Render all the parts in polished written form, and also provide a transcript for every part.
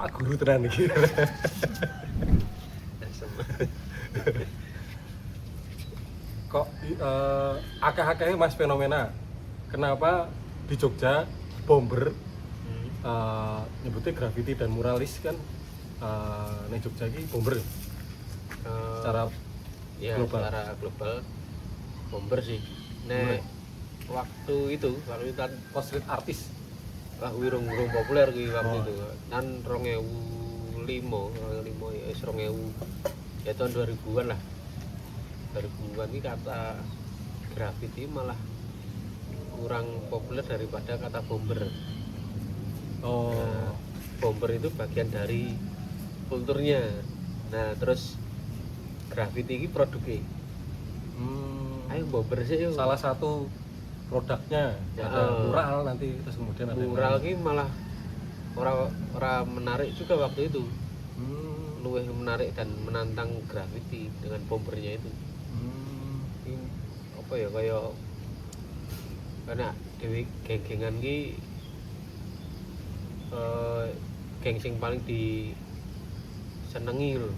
Pak Guru tenan iki. Kok akeh-akeh Mas fenomena. Kenapa di Jogja bomber nyebutnya graffiti dan muralis kan ning Jogja iki bomber. Secara ya global. secara global bomber sih. Waktu itu kan street artist. wah wirung populer kuwi waktu itu. Kan 2005 ya wis 2000 ya tahun 2000-an lah. 2000-an ini kata graffiti malah kurang populer daripada kata bomber. Nah, bomber itu bagian dari kulturnya. Nah, terus graffiti ini produknya. Ayo bomber sih yuk. Salah satu produknya ada mural nanti terus kemudian ada mural ini malah orang menarik juga waktu itu. Luwih menarik dan menantang graffiti dengan bombernya itu. Ini apa ya kayak karena dewi geng-gengan ki geng sing paling disenengi lho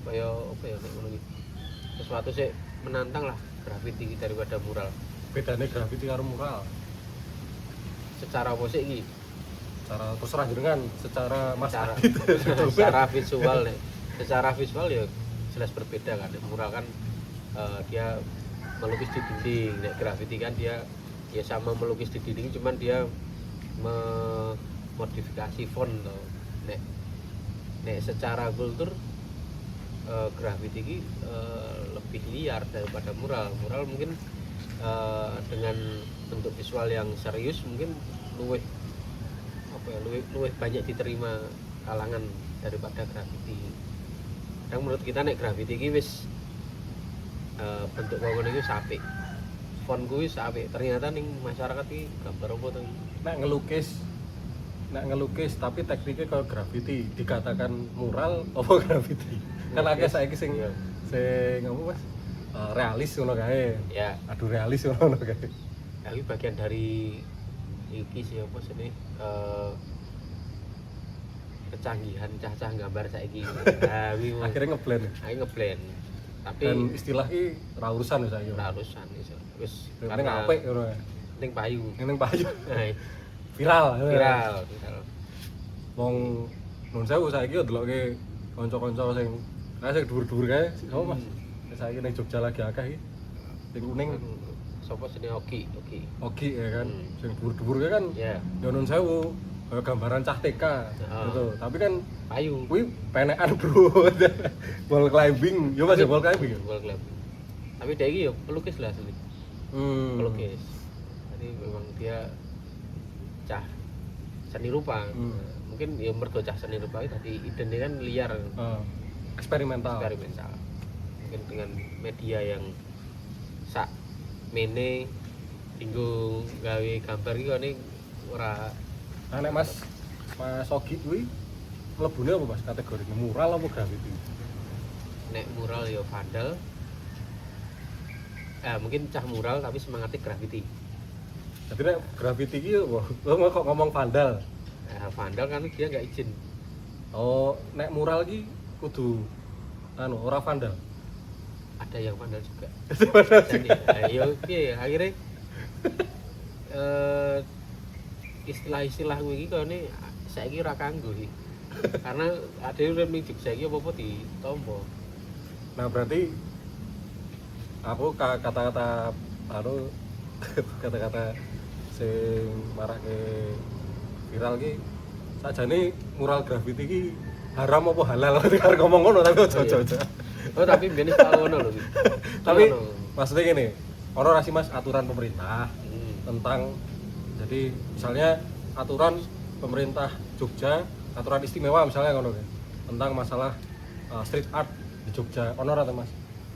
kayak apa ya nek ngono iki. Sesuatu sih menantang lah graffiti daripada mural. Bedanya graffiti karo mural Secara apa sih iki? secara terserah jenengan secara Mas secara visual nih. Secara visual ya jelas berbeda kan. Mural kan dia melukis di dinding, nek graffiti kan dia ya sama melukis di dinding cuman dia memodifikasi font toh. Nek secara kultur graffiti ini lebih liar daripada mural. Mural mungkin dengan bentuk visual yang serius mungkin luwih banyak diterima kalangan daripada graffiti. Dan menurut kita nek graffiti ini wis bentuk bangunan itu apik. Font kuwi apik. Ternyata ning masyarakat iki gambar apa to? Nek ngelukis tapi tekniknya kayak graffiti dikatakan mural apa graffiti? Kan akeh saiki sing ngomong Mas realis ngono kae. Ya, Aduh realis ngono kae. ya ini bagian dari iki sih apa sini kecanggihan cah-cah gambar saiki. Nah, Akhirnya ngeblend. ngeblend. Tapi Dan istilah iki ra urusan wis ayo. ora urusan wis Karena apik ngono. penting payu. Ning payu Nah, viral. viral. Wong nun sewu saiki yo delokke kanca-kanca sing sing dhuwur-dhuwur kae. Sopo Mas? Saiki ning Jogja lagi akeh iki. Sing kuning Sopo sini Ogi. Ogi ya kan. Sing dhuwur-dhuwur kae kan Ya, yo nun sewu kayak gambaran cah TK gitu. Tapi kan payu. kuwi penekan bro. Wall climbing, yo Mas wall climbing. Wall club. Tapi dia iki yo pelukis lah asli. Pelukis. Jadi memang dia cah seni rupa. Mungkin ya mergo cah seni rupa itu tadi idenya kan liar, eksperimental. Mungkin dengan media yang sak mene tinggu gawe gambar iki kene ora Nek Mas Ogi kuwi mlebune apa Mas kategorine mural apa graffiti? nek mural ya vandal. Mungkin cah mural tapi semangatnya graffiti. Jadi nek graffiti iki yo kok ngomong vandal. Vandal kan dia nggak izin. Oh, nek mural iki kudu ora vandal. Ada yang vandal juga. Vandal Jadi, ayo piye akhirnya istilah-istilah kuwi iki kene saiki ora kanggo iki. Karena ada yang urip ning Jogja iki apa-apa ditampa. Nah, berarti aku kata-kata kata-kata sing marake viral ki sajane mural graffiti ki haram apa halal arep ngomong ngono tapi aja. Oh, tapi ben wis tau ngono lho. Tapi maksudnya gini, ono ra sih Mas aturan pemerintah tentang jadi misalnya aturan pemerintah Jogja, aturan istimewa misalnya ngono kan tentang masalah street art di Jogja. Ono ra Mas?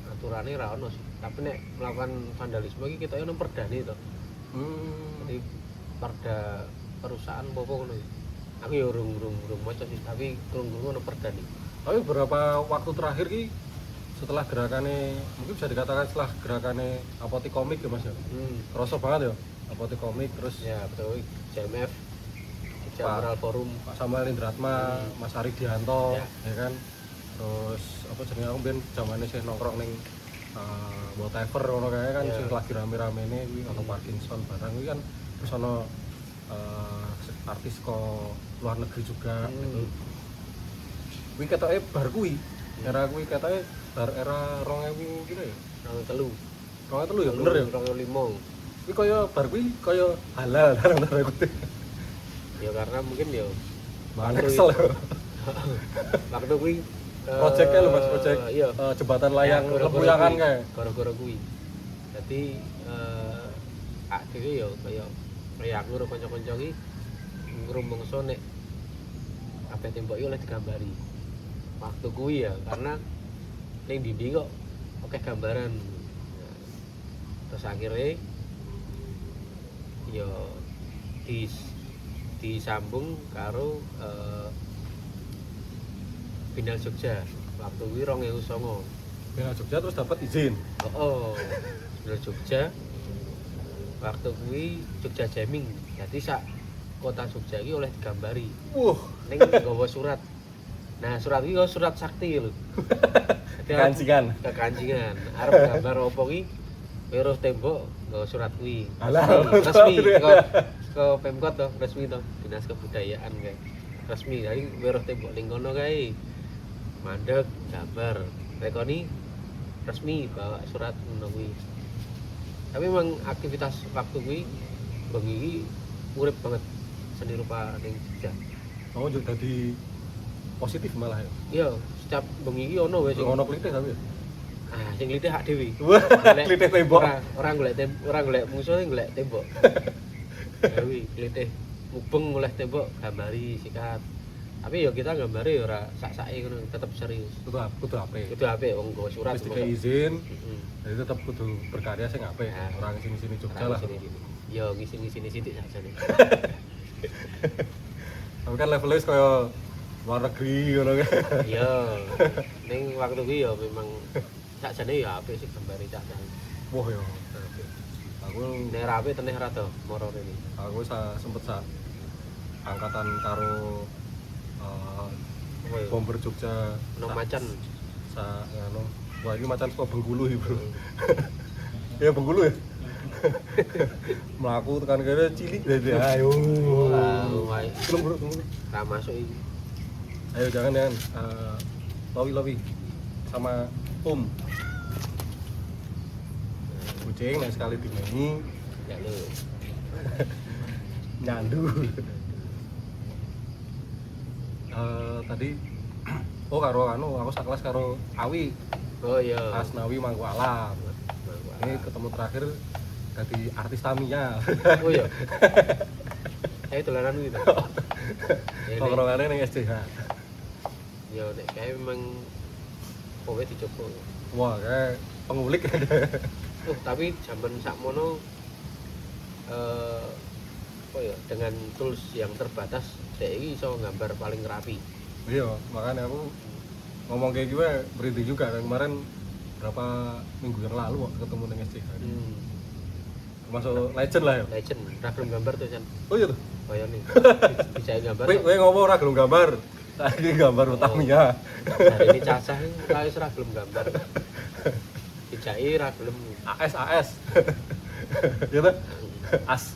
Aturane ra ono sih. Tapi nek melakukan vandalisme iki kita ono perdane to. Jadi perda perusahaan apa ngono. Aku ya urung maca sih, tapi krungu ono perdane. Tapi beberapa waktu terakhir ki setelah gerakannya mungkin bisa dikatakan setelah gerakannya apotek komik ya Mas ya. Kerasa banget ya apotek komik terus Ya betul JMF Jamural Forum. Pak Samuel Indratma, Mas Ari Dianto, Ya. ya kan. Terus apa jenenge aku ben zamane sih nongkrong ning whatever ngono kae kan Ya. sing lagi rame-ramene kuwi ono Parkinson barang kuwi kan terus ono artis kok luar negeri juga gitu. Kuwi ketoke bar kuwi. Era kuwi ketoke bar era 2000 kira ya. 2003. 2003 ya bener ya. 2005. Kuwi kaya bar kuwi kaya halal tanda kutip. Ya karena mungkin ya Mana waktu kesel. itu- waktu kuwi Proyeknya lho Mas, proyek iya. jembatan layang Ya, gara-gara Lempuyangan kuwi, kae. gara-gara kuwi. Jadi akhirnya ya kaya aku karo kanca-kanca iki ngrumangsa nek kabeh tembok iki oleh digambari. Waktu kuwi ya karena ning ndi kok oke gambaran. Nah, terus akhirnya ya disambung karo Bindal Jogja waktu kuwi 2009. Bina Jogja terus dapat izin. Oh, Bindal Jogja waktu kuwi Jogja Jamming. Jadi sak kota Jogja iki oleh digambari. Ning nggawa surat. Nah, surat iki surat sakti lho. Kancingan. Kekancingan. Arep gambar opo ki? Terus tembok nggawa surat kuwi. Alah, Resmi surat. ke Pemkot toh, resmi toh, Dinas Kebudayaan kae. Resmi. Jadi weruh tembok ning kono kae. Mandek gambar. Rekoni resmi bawa surat ngono kuwi. Tapi memang aktivitas waktu kuwi bengi iki urip banget seni rupa ning Jogja. Kamu juga jadi positif malah ya. Iya, setiap bengi iki ono wae sing Ono klite tapi ya. sing glitih hak dhewe. Wah, klite tembok. Ora golek musuh golek tembok. Dewi glitih mubeng oleh tembok gambari sikat. Tapi ya kita gambari ya ora sak-sake ngono, tetep serius. Kudu apik. Kudu apik wong nggawa surat. Wis dikei izin, Heeh. jadi tetap kudu berkarya sing apik. Nah. Orang sini-sini Jogja lah. Ya ngisi-ngisini sithik sakjane. Tapi kan levelnya wis kaya luar negeri ngono kan. Iya. Ning waktu kuwi ya memang sakjane ya apik sih gambari sakjane. Wah ya. Apik. Aku Nek ra apik teneh ra to moro rene. aku sempet angkatan karo Apa ya? bomber Jogja. Nang macan. Ngono. Wah, ini macan kok Bengkulu iki, Bro. Ya Bengkulu ya. Melaku tekan kene cilik dadi ayo. Wah, Belum bro, belum. ra masuk iki. Ayo jangan lowi sama kucing nah sekali dimeni Ya lho. nyandu. Tadi karo aku sakelas karo Awi Oh iya. Asnawi Mangku Alam. Ini ketemu terakhir jadi artis Tamiya. Oh iya. Kayak dolanan gitu. Tongkrongannya ning SDH. Ya nek kayak memang kowe dicoba. Wah, kayak pengulik. Tapi zaman sakmono apa ya dengan tools yang terbatas iki iso gambar paling rapi. Iya, makanya aku ngomong kayak gue berhenti juga kan kemarin berapa minggu yang lalu waktu ketemu dengan SDH. Termasuk legend lah ya. Legend, ra gelem gambar tuh Chan. Oh iya tuh. Bayane. Bisa gambar. Kowe ngomong ora gelem gambar. Saiki gambar Tamiya. Hari ini cacah ra wis ra gelem gambar. Dijaki ra gelem AS. Ya tuh.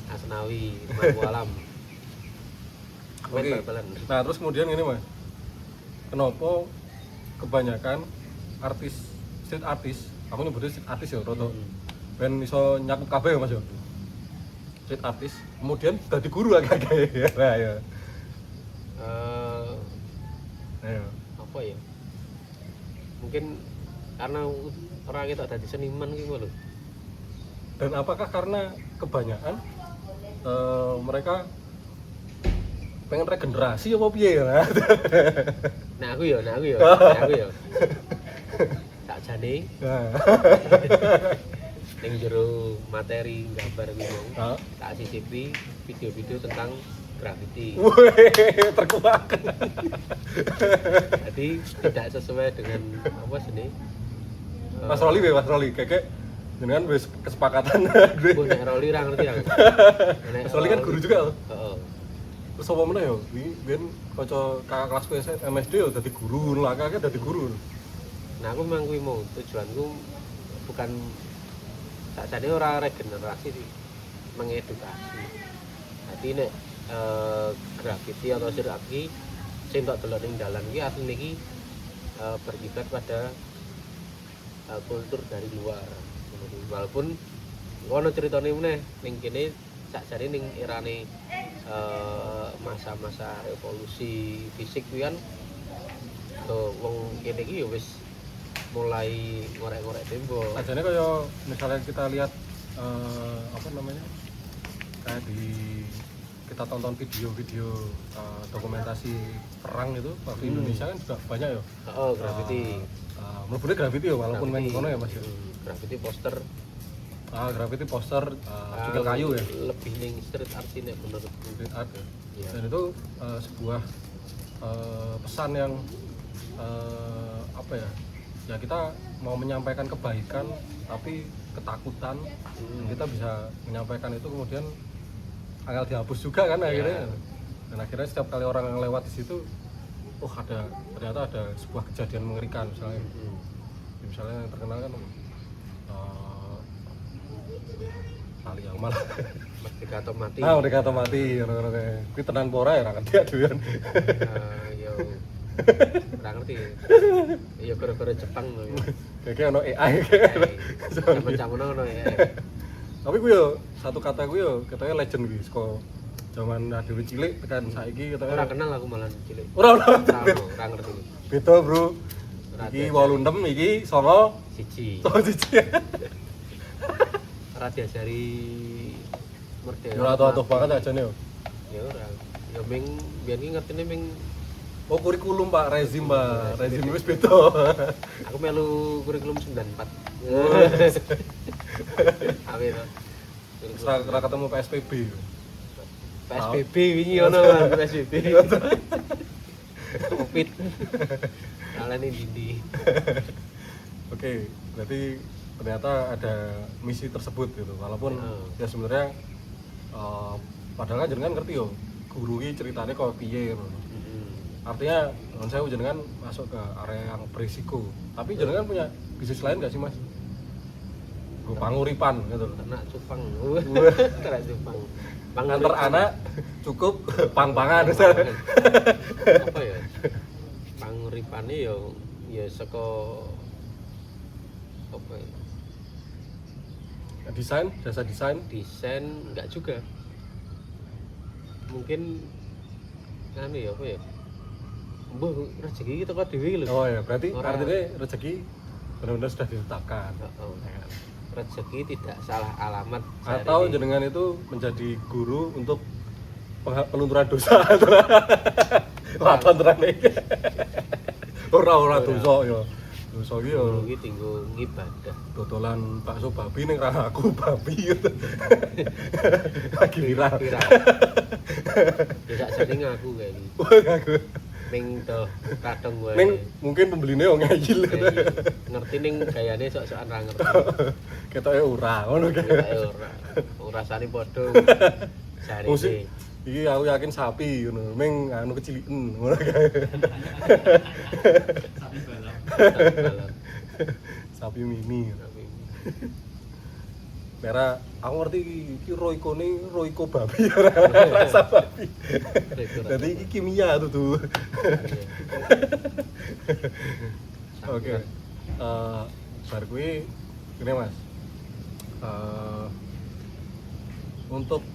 Asnawi Mangku Alam. Oke. Bal-balan. Nah, terus kemudian ini Mas. Kenapa kebanyakan street artis, aku nyebutnya street artis ya, Roto. Ben iso nyakup kabeh ya Mas ya. Street artis, kemudian dadi guru agak-agak ya. Nah, ya. Ayo. Apa ya? Mungkin karena orang kita tadi seniman gitu loh. Dan apakah karena kebanyakan mereka pengen regenerasi apa piye ya? Nah aku ya. Tak jane Nah. ning jero materi gambar gitu. Hah? Tak sisipi video-video tentang graffiti. Wih, terkuak. Jadi tidak sesuai dengan apa seni. Mas Roli, keke dengan wis kesepakatan. Bu nek Roli ra ngerti aku. Mas Roli kan guru juga loh. Heeh. Terus apa meneh yo? Iki ben kanca kakak kelasku MSD yo dadi guru, lah kakek dadi guru. Nah aku memang kuwi mau tujuanku bukan sakjane ora regenerasi sih, mengedukasi. Jadi nek graffiti atau sirkuit iki sing tak delok ning dalan iki asline iki berkiblat pada kultur dari luar. Walaupun ngono ceritane meneh ning kene sakjane ning erane masa-masa evolusi fisik kuwi kan wong kene iki ya wis mulai ngorek-ngorek tembok. Ajane kaya misalnya kita lihat apa namanya? Kayak di kita tonton video-video dokumentasi perang itu waktu Indonesia kan juga banyak ya. Oh, graffiti. Mlebune graffiti ya walaupun main ngono ya Mas ya. Graffiti poster. Graffiti poster cukil kayu ya. Lebih ning street art sih nek menurutku. Street art ya. Iya. Dan itu sebuah pesan yang apa ya? Ya kita mau menyampaikan kebaikan tapi ketakutan kita bisa menyampaikan itu kemudian agak dihapus juga kan akhirnya. Dan akhirnya setiap kali orang yang lewat di situ ternyata ada sebuah kejadian mengerikan misalnya yang terkenal kan kali yang malah Merdeka atau mati. Merdeka atau mati ngono-ngono kae. Kuwi tenan pora ya ora ngerti aduan. Yo ora ngerti. Ya gara-gara Jepang lho. Kayak ono AI. Zaman-zaman ono ya. Tapi kuwi yo satu kata kuwi yo katanya legend kuwi saka zaman dhewe cilik tekan saiki katanya. Ora kenal aku malah cilik. Ora Ora ngerti. Beda, Bro. Iki 86 iki 9 siji. Siji. Ora diajari merdeka. Ora atuh banget ajane yo. Ya ora. Ya ming biyen iki ngertine ming kurikulum Pak, rezim Pak. Rezim wis beda. aku melu kurikulum 94. Amin. Ora ketemu PSBB. PSBB wingi ono PSBB. Covid. Kalane ndi. Oke, berarti ternyata ada misi tersebut gitu. Walaupun ya sebenarnya padahal kan jenengan ngerti yo, guru iki ceritane kok piye ngono. Artinya non saya jenengan masuk ke area yang berisiko. Tapi jenengan punya bisnis lain gak sih, Mas? Panguripan gitu. Ternak cupang. Ternak cupang. Antar anak cukup pang-pangan. Apa ya? Panguripane ya saka apa ya? Desain, jasa desain Enggak juga. Mungkin anu ya apa ya? Mbah rezeki kita kok dhewe lho. Oh ya, berarti artinya rezeki benar-benar sudah ditetapkan. Rezeki tidak salah alamat. Atau jenengan itu menjadi guru untuk pelunturan dosa. Lapan terang iki. Ora dosa ya. Dosa iki ya iki tinggo ngibadah. dodolan bakso babi ning ra aku babi. Lagi viral. Ya sak jane ngaku kae iki. Ngaku. Ning to kadang wae. Ning mungkin pembeline yo ngeyil. Ngerti ning gayane sok-sokan ra ngerti. Ketoke ora ngono kae. Ora rasane padha. Jare Musik iki aku yakin sapi ngono. Ming anu keciliken ngono kae. sapi balap. Sapi mini. Merah, aku ngerti iki Royco babi rasa babi. Jadi iki kimia tuh. Oke. Bar kuwi gini Mas. Untuk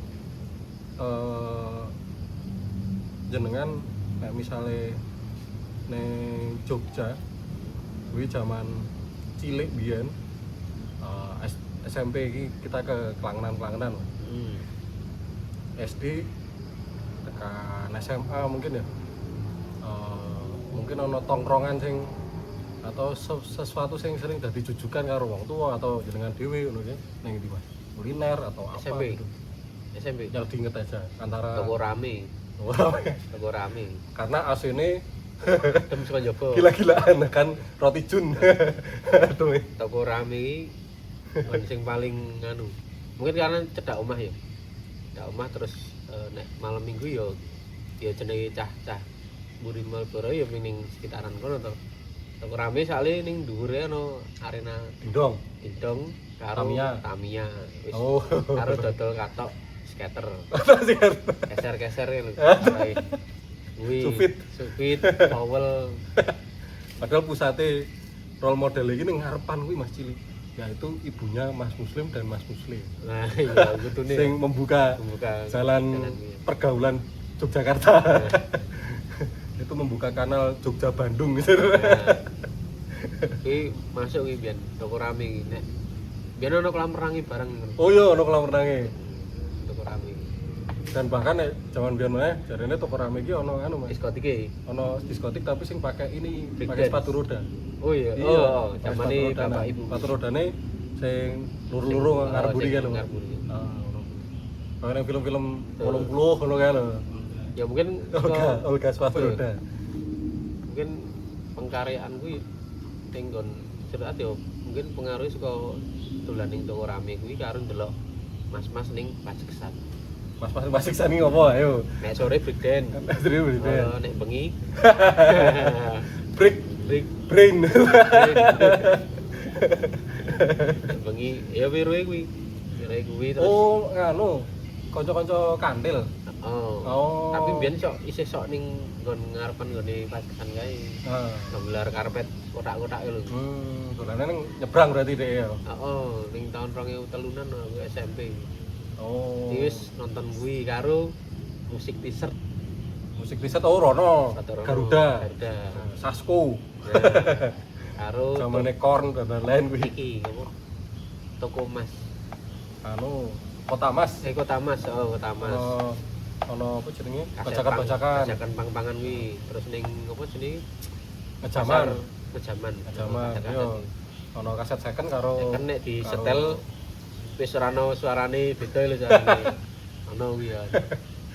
jenengan kayak misalnya neng Jogja kuwi zaman cilik biyen SMP ini kita ke Kelangenan. SD tekan SMA mungkin ya. Mungkin ono tongkrongan sing atau sesuatu sing sering dadi jujukan karo wong tua atau jenengan dhewe ngono ya. Ning ndi Mas? Kuliner atau apa SMP. gitu. SMP. Yang diinget aja antara Toko rame. Karena AC-ne Dem saka njaba. gila-gilaan kan roti jun. Aduh. Toko rame iki sing paling mungkin karena cedak omah ya. Cedak omah terus nek malam minggu ya ya jenenge cah-cah mburi Marlboro ya ning sekitaran kono to. Toko rame soalnya ning dhuwure ana arena Dindong. dindong karo Tamiya. Wis Oh. karo dodol katok skater. Geser-geser lho. Kuwi Sufit, Powell. Padahal pusate role model iki ning ngarepan kuwi Mas Cili. Yaitu ibunya Mas Muslim dan Mas Muslim. Nah, iya kudune Sing membuka jalan kuwi. pergaulan Yogyakarta. Itu membuka kanal Jogja Bandung gitu. Kuwi masuk kuwi biyen toko rame iki nek biyen ana kolam renang bareng. Oh iya, ono kolam renange. Toko rame. Dan bahkan zaman biyen meneh jarene toko rame iki ono anu Mas. Diskotik e. Ono diskotik tapi sing pakai ini, Break pakai dance. sepatu roda. Oh iya. Iya, Oh, pakai zamane sepatu roda. bapak Nah, ibu. sepatu rodane sing luru-luru ngarep buri kan lho. Ngarep buri. Kayak nang film-film 80 ngono kae lho. Ya mungkin Olga sepatu apa ya? roda. Mungkin pengkaryaan kuwi ning nggon cerat ya mungkin pengaruh saka dolan ning toko rame kuwi karo ndelok mas-mas ning Pajeksan. Mas masih sani ngopo ayo. Nek sore break dance. Astri beri Nek bengi break break brain. bengi ya wiruhe kuwi. Wiruhe kuwi terus Oh, nganu. Kanca-kanca kandil. oh. Oh. Tapi biyen isih sok ning nggon ngarepan nggone Pajeksan kae. Heeh. Nggelar karpet kotak-kotak lho. Dolane nang nyebrang berarti dhek ya. Heeh, ning tahun 2003-an aku SMP. Oh. Wis nonton kuwi karo musik t-shirt Musik riset oh Rono. Rono, Garuda. Garuda. Sasko. Nah, karo Zamane Korn dan lain-lain kuwi. iki apa? Toko Mas. Anu, Kota Mas. Kota Mas, oh Kota Mas. Ono apa jenenge? Kaset Bajakan-bajakan. Bajakan pang-pangan kuwi. Terus ning apa jenenge? Ngejaman. Ngejaman. Ngejaman. Yo. Ono kaset second karo Kan nek disetel wis ora ono suarane beda lho jarane. Ono kuwi ya.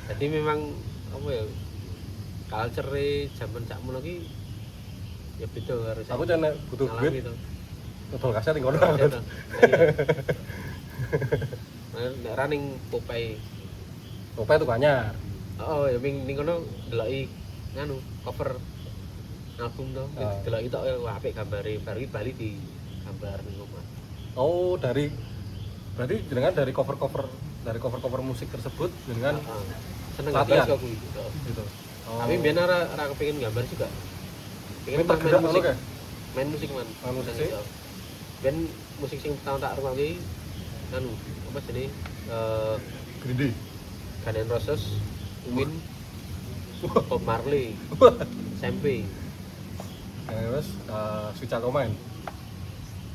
Jadi memang apa ya? Culture zaman sakmono ki ya beda karo Aku jan nek butuh duit gitu. dodol kaset ning kono. Nek ra ning Popeye. Popeye tuku anyar. Oh, ya ning kono deloki nganu cover album to. Deloki tok wah apik gambare. Bar iki bali di gambar ning omah. Oh, berarti jenengan dari cover musik tersebut dengan Seneng latihan kok kuwi. gitu. Oh. Tapi biyen ora kepengin gambar juga. Pengen Ini tergerak main ngono musik. kae? Main musik man. Main musik sih? Ben musik sing tau tak rungokke anu apa jenenge Green Day. Guns N' Roses, Queen, Bob Marley, SMP. Wes Switch Ako main.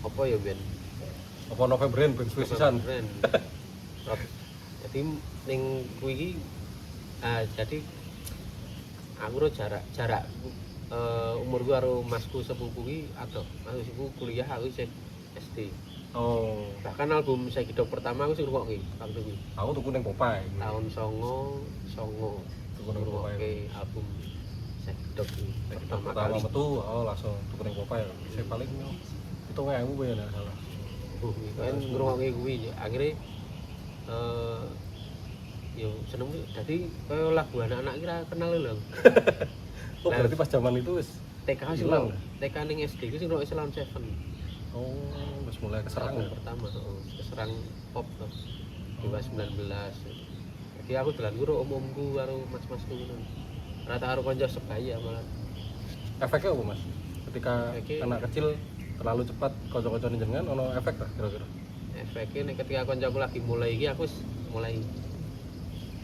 Apa ya ben? Apa Novemberin ben suwe sisan. Keren. Jadi ning kuwi iki jadi aku ro jarak umurku karo masku sepupu ki adoh. Masku sepupu kuliah aku isih SD. Oh. Bahkan album saya hidup pertama aku sing ngrungokke waktu kuwi. Aku tuku ning Popeye. Tahun 99 Tuku ning Popeye. ngrungokke album saya hidup kuwi pertama Pertama kali. metu langsung tuku ning Popeye. Saya paling 7.000 ya nek salah. Kan ngrungokke kuwi akhirnya yo seneng dadi kaya lagu anak-anak kira kenal lho. Oh, berarti pas zaman itu wis TK sih hilang. TK ning SD ku sing ngrungokke Salon Seven. oh, wis mulai keserang. Album pertama keserang pop to. Dewa 19. Jadi aku dolan ku om-omku karo mas-masku ngono. Rata karo kanca sebaya malah. Efeknya apa, Mas? Ketika Efeknya- anak kecil terlalu cepat kanca-kancane jenengan ono efek ta kira-kira? Efeknya nih ketika kancaku lagi mulai iki aku wis mulai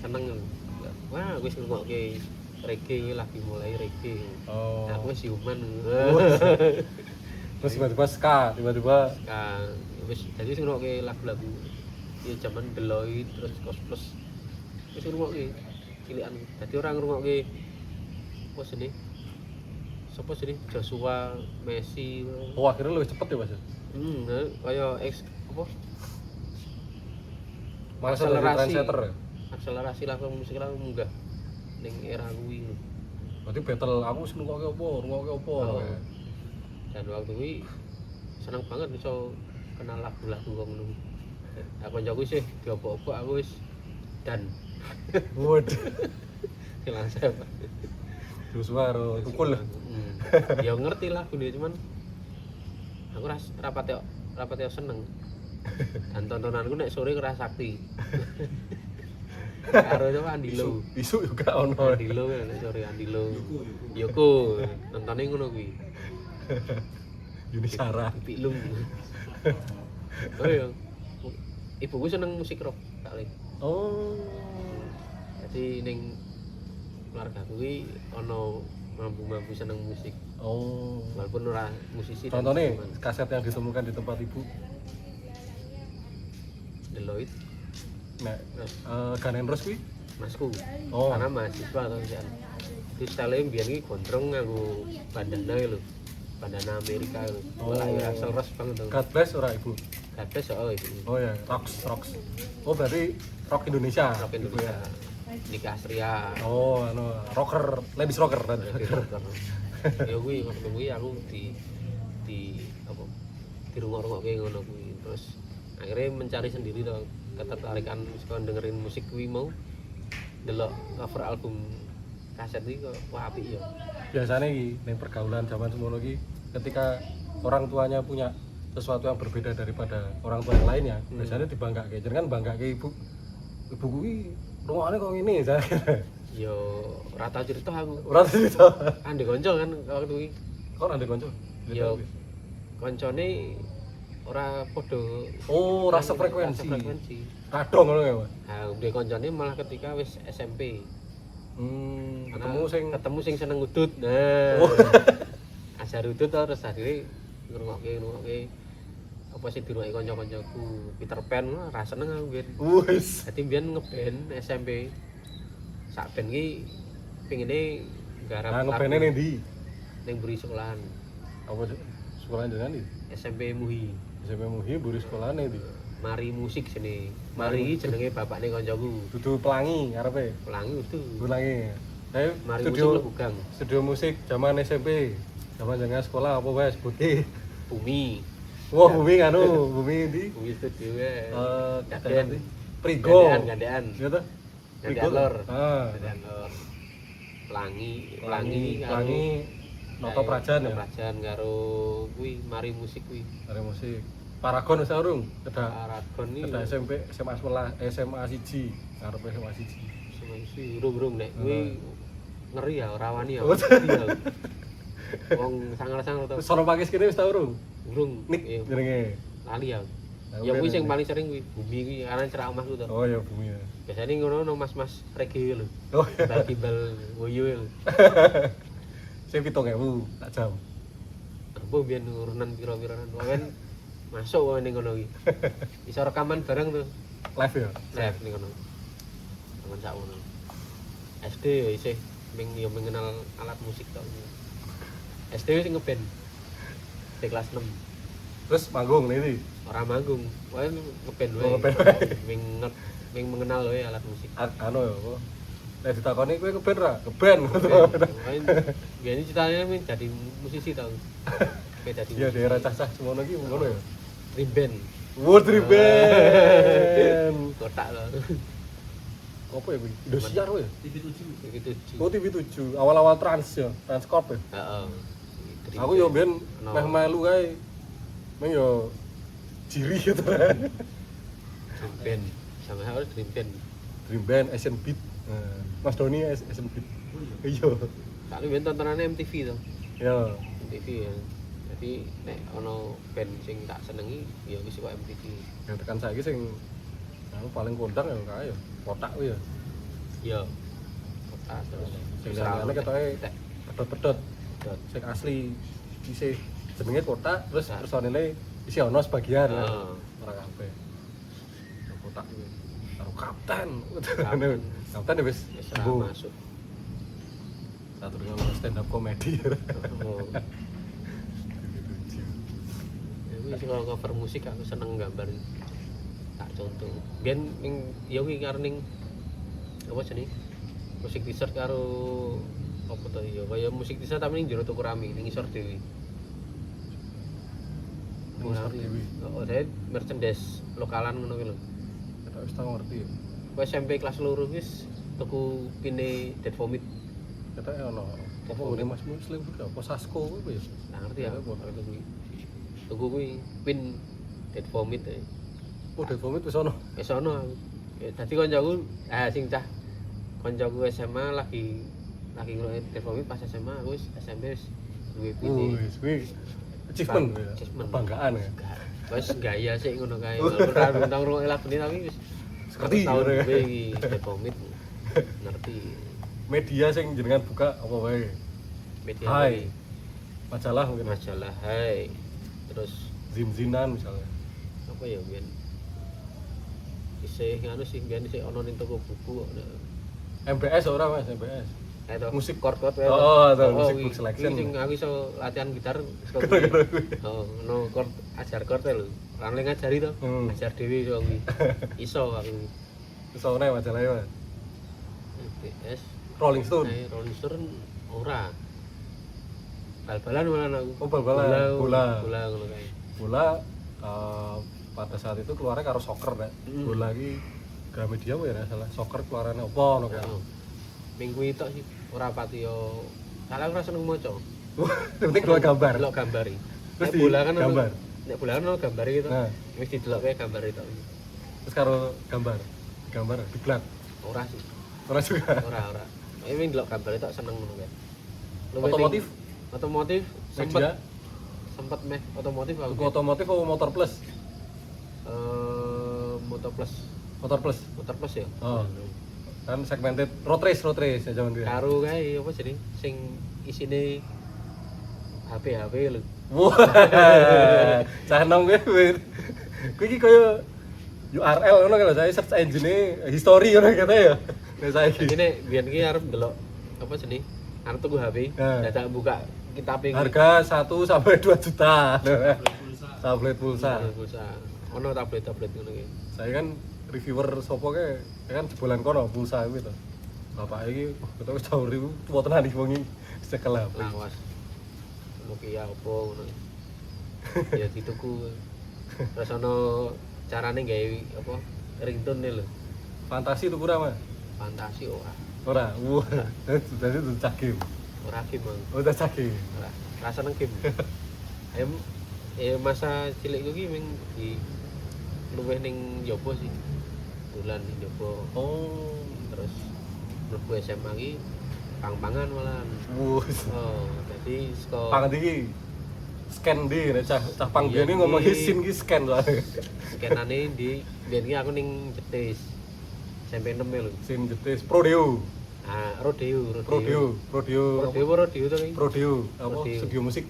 seneng. Wah, aku wis ngrungokke reggae lagi mulai reggae. Oh. Aku wis human. Terus tiba-tiba ska, tiba-tiba Nah, wis dadi sing ngrungokke lagu-lagu ya jaman Deloitte terus Cosplus. Wis ngrungokke cilikan. Dadi ora ngrungokke apa sini? Sopo sini? Joshua, Messi. oh akhirnya lebih cepet ya, Mas. Kaya apa? Malah jadi trendsetter ya. Akselerasi langsung musik langsung munggah ning era kuwi. Berarti battle aku wis ngrungokke apa? Oh. Dan waktu kuwi seneng banget iso kenal lagu-lagu kok ngono. Aku njoku sih diobok-obok aku wis dan Waduh. Langsep. Joshua karo tukul. Ya ngerti lah gue cuman aku rapat ya seneng. Dan tontonanku nek sore keras sakti. Karo coba Andilo. Isu juga ono. Andilo kan nek sore Andilo. Yoko nontone ngono kuwi. Yuni Sarah. Pilung. Oh iya. Ibuku seneng musik rock kali. Oh. Jadi ning keluarga kuwi ono mampu seneng musik. Oh. Walaupun ora musisi. Contohnya kaset yang ditemukan di tempat ibu. Deloitte. Nah, Gun N' Roses kuwi. Masku. Oh. Karena mahasiswa atau misalnya. Di style mbiyen iki gondrong nganggo bandana lho. Bandana Amerika lho. Oh. Malah ya seres banget tuh. God bless ora ibu. Kabeh soal itu. Oh ya, rocks. Oh berarti rock Indonesia. Rock Ibu Indonesia. ya. Nika Astria. Oh, anu rocker, ladies rocker. Ya kuwi waktu kuwi aku di apa? Di rumah-rumah ngono kuwi. Terus akhirnya mencari sendiri to ketertarikan suka dengerin musik kuwi mau delok cover album kaset iki kok wah apik ya. Biasanya iki ning pergaulan zaman semono iki ketika orang tuanya punya sesuatu yang berbeda daripada orang tua yang lainnya, biasanya dibanggakke. Jenengan banggakke ibu kuwi rungokne kok ngene ya. Yo rata cerita aku. Ora cerita. Ande kanca kan waktu kuwi. Kok ande kanca? Yo kancane ora padha rasa frekuensi. frekuensi. Kadang ngono ya, Mas. Nah, udah kancane malah ketika wis SMP. Ketemu sing seneng udut. Nah. Ajar udut terus akhirnya ngrungokke apa sih dirungokke kanca-kancaku. Peter Pan ora seneng aku biyen. Wis. Dadi biyen ngeband SMP. Sak band ki pengine garap Ngeband ning ndi? Ning Buri Sekolahan. Apa sekolah jenengan iki? SMP Muhi. SMP Muhi buri sekolahane ndi? Mari musik sini. Mari jenenge bapakne kancaku. Dudu Pelangi ngarepe. Pelangi itu. Pelangi. Saya Mari studio musik Lebugang. studio musik zaman SMP. Zaman jenengan sekolah apa wae sebutke? Bumi. Wah, bumi anu, bumi ndi? Bumi studio ya. Gandean. Prigo. Gandean. Iya toh? Gandean lor. Gandean lor. Pelangi Noto Prajan ya. Prajan karo kuwi Mari musik kuwi. Mari musik. Paragon wis urung? Kedah. Paragon iki. Kedah SMP, SMA 11, SMA 1. Ngarep SMA 1. Semisi urung nek kuwi ngeri ya ora wani ya. Wong sangar-sangar to. Sono Pakis kene wis ta urung? Urung. Nik jenenge. Lali ya. Ya kuwi sing paling sering kuwi Bumi kuwi karena cerak omahku to. Oh ya bumi ya. Biasanya ngono mas-mas reggae lho. Oh iya. Bal-bal woyo lho. Sing 7.000 tak jam. Apa biyen urunan pira-piranan. Wae masuk wae ning ngono iki. Iso rekaman bareng tuh. Live ya. Live ning ngono. Temen sak ngono. SD ya isih mengenal alat musik to. SD sing ngeband. Di kelas 6. Terus manggung nih. Ora manggung. Wae ngeband wae. Ming mengenal wae alat musik. Anu ya apa? Nek ditakoni kowe ngeband ra? Ngeband. Biyen citane jadi musisi tau. Beda di. Iya daerah cah-cah semono iki ngono ya. Dream band. Dream band. Kotak lho. Apa ya kuwi? Indosiar ya? TV7. Oh TV7. Awal-awal Trans ya, Transcorp ya. Heeh. Aku yo ben meh melu kae. Meng yo ciri gitu. Dream band. Sama harus dream band. Dream band Asian Beat. Mas Doni Asian Beat. Iya. Tapi ben tontonane MTV to. Ya. MTV ya. Jadi nek ono band sing tak senengi ya wis kok MTV. Yang tekan saiki sing aku paling kondang ya kae ya. Kotak kuwi ya. Iya. Kotak terus. Sing liyane ketoke pedot-pedot. Sing asli isih jenenge kotak terus personile isi ono sebagian. Ora kabeh. Kotak kuwi. Karo kapten. Kapten wis masuk. Satu dengan stand up comedy. Wis kalau cover musik aku seneng gambar. Tak contoh. Biyen ning ya kuwi karo ning apa jenenge? Musik t-shirt karo apa to ya kaya musik t-shirt tapi ning jero tuku rame ning isor dhewe. Isor dhewe. Oh, saya merchandise lokalan ngono kuwi lho. Kita wis tau ngerti ya. Kowe SMP kelas loro wis tuku pine Dead Vomit. Katanya ono. Apa ngene Mas Muslim kuwi apa Sasko kuwi ya? Nggak ngerti ya. Tuku kuwi pin Dead Vomit ya. Oh, Dead Vomit wis ono. Wis ono aku. Ya dadi kancaku sing cah kancaku SMA lagi ngrungokne Dead Vomit pas SMA aku wis SMP wis duwe pine. Wis kuwi achievement ya. Achievement. Kebanggaan ya. Wis gaya sik ngono kae. Ora bintang ngrungokne lagu ini tapi wis Ngerti, tahun ya. duwe iki Dead Vomit. Ngerti. Media sing jenengan buka apa wae? Media Hai. ini. Majalah mungkin. Majalah Hai. Terus Zin-zinan misalnya. apa ya biyen isih ngono sih biyen isih ono ning toko buku kok. MBS ora Mas, MBS. Itu Musik. chord-chord wae. Oh, itu musik book selection. Sing aku iso latihan gitar saka Gara-gara kuwi. Oh, no chord ajar chord lho. Ora oleh ngajari to. Ajar dhewe iso kuwi. Iso aku. Terus ono majalahnya Mas. MBS Rolling Stone. Rolling Stone ora. Bal-balan malah aku. Oh, bal-balan. Bola. Bola ngono kae. Bola pada saat itu keluarnya karo soccer nek. Bola iki Gramedia apa ya nek salah. Soccer keluarannya apa ngono kan. Minggu itu sih ora pati yo. Salah ora seneng maca. Yang penting keluar gambar. Delok gambar iki. Terus Nek bola kan ono- gambar. Nek bola kan ono gambar gitu. Nah. Wis didelok kae gambar itu. Terus karo gambar. Gambar diblat. Ora sih. Ora juga. Ora. Ini delok gambar itu seneng ngono kae. Otomotif? Otomotif Media? sempet meh otomotif aku. Tuku otomotif apa motor plus? Motor plus. Motor plus. Motor plus ya. Oh. Kan segmented road race ya zaman dulu. Karo kae apa jeneng sing isine HP lho. Wah. Cah nong kuwi. Kuwi iki koyo URL ngono kan saya search engine history ngono kata ya. Nek saiki. Ini biyen ki arep ndelok apa jeneng? Arep tuku HP, Nah. dadak buka kitab iki. Harga 1 sampai 2 juta. Tablet pulsa. Pulsa. Ono tablet-tablet ngono ki. Saya kan reviewer sopo ke kan jebolan kono pulsa kuwi to. Bapak iki kita wis tau review tuwa tenan iki wong iki cekel HP. Lawas. Nokia apa ngono. Ya dituku. Terus ono carane gawe apa? Ringtone lho. Fantasi tuku ora, Mas? Fantasi ora. Ora. Wah. Dadi itu cah game. Ora game Bang. Oh, udah cah game. Ora. Rasa nang game. Masa cilik ki ming di luweh ning Jopo sih. Bulan ning Jopo. Oh. Terus mlebu SMA ki pang-pangan malahan. Wus. Oh, jadi saka Pang iki scan di nek cah pang Iya, biyen iki ngomong iki. sin ki scan lah. skenane di biyen ki aku ning Jetis. SMP 6 lho. Sin jetis Prodeo. Ah, Rodeo. Prodeo Rodeo to ki. Prodeo apa Prodeo. studio musik.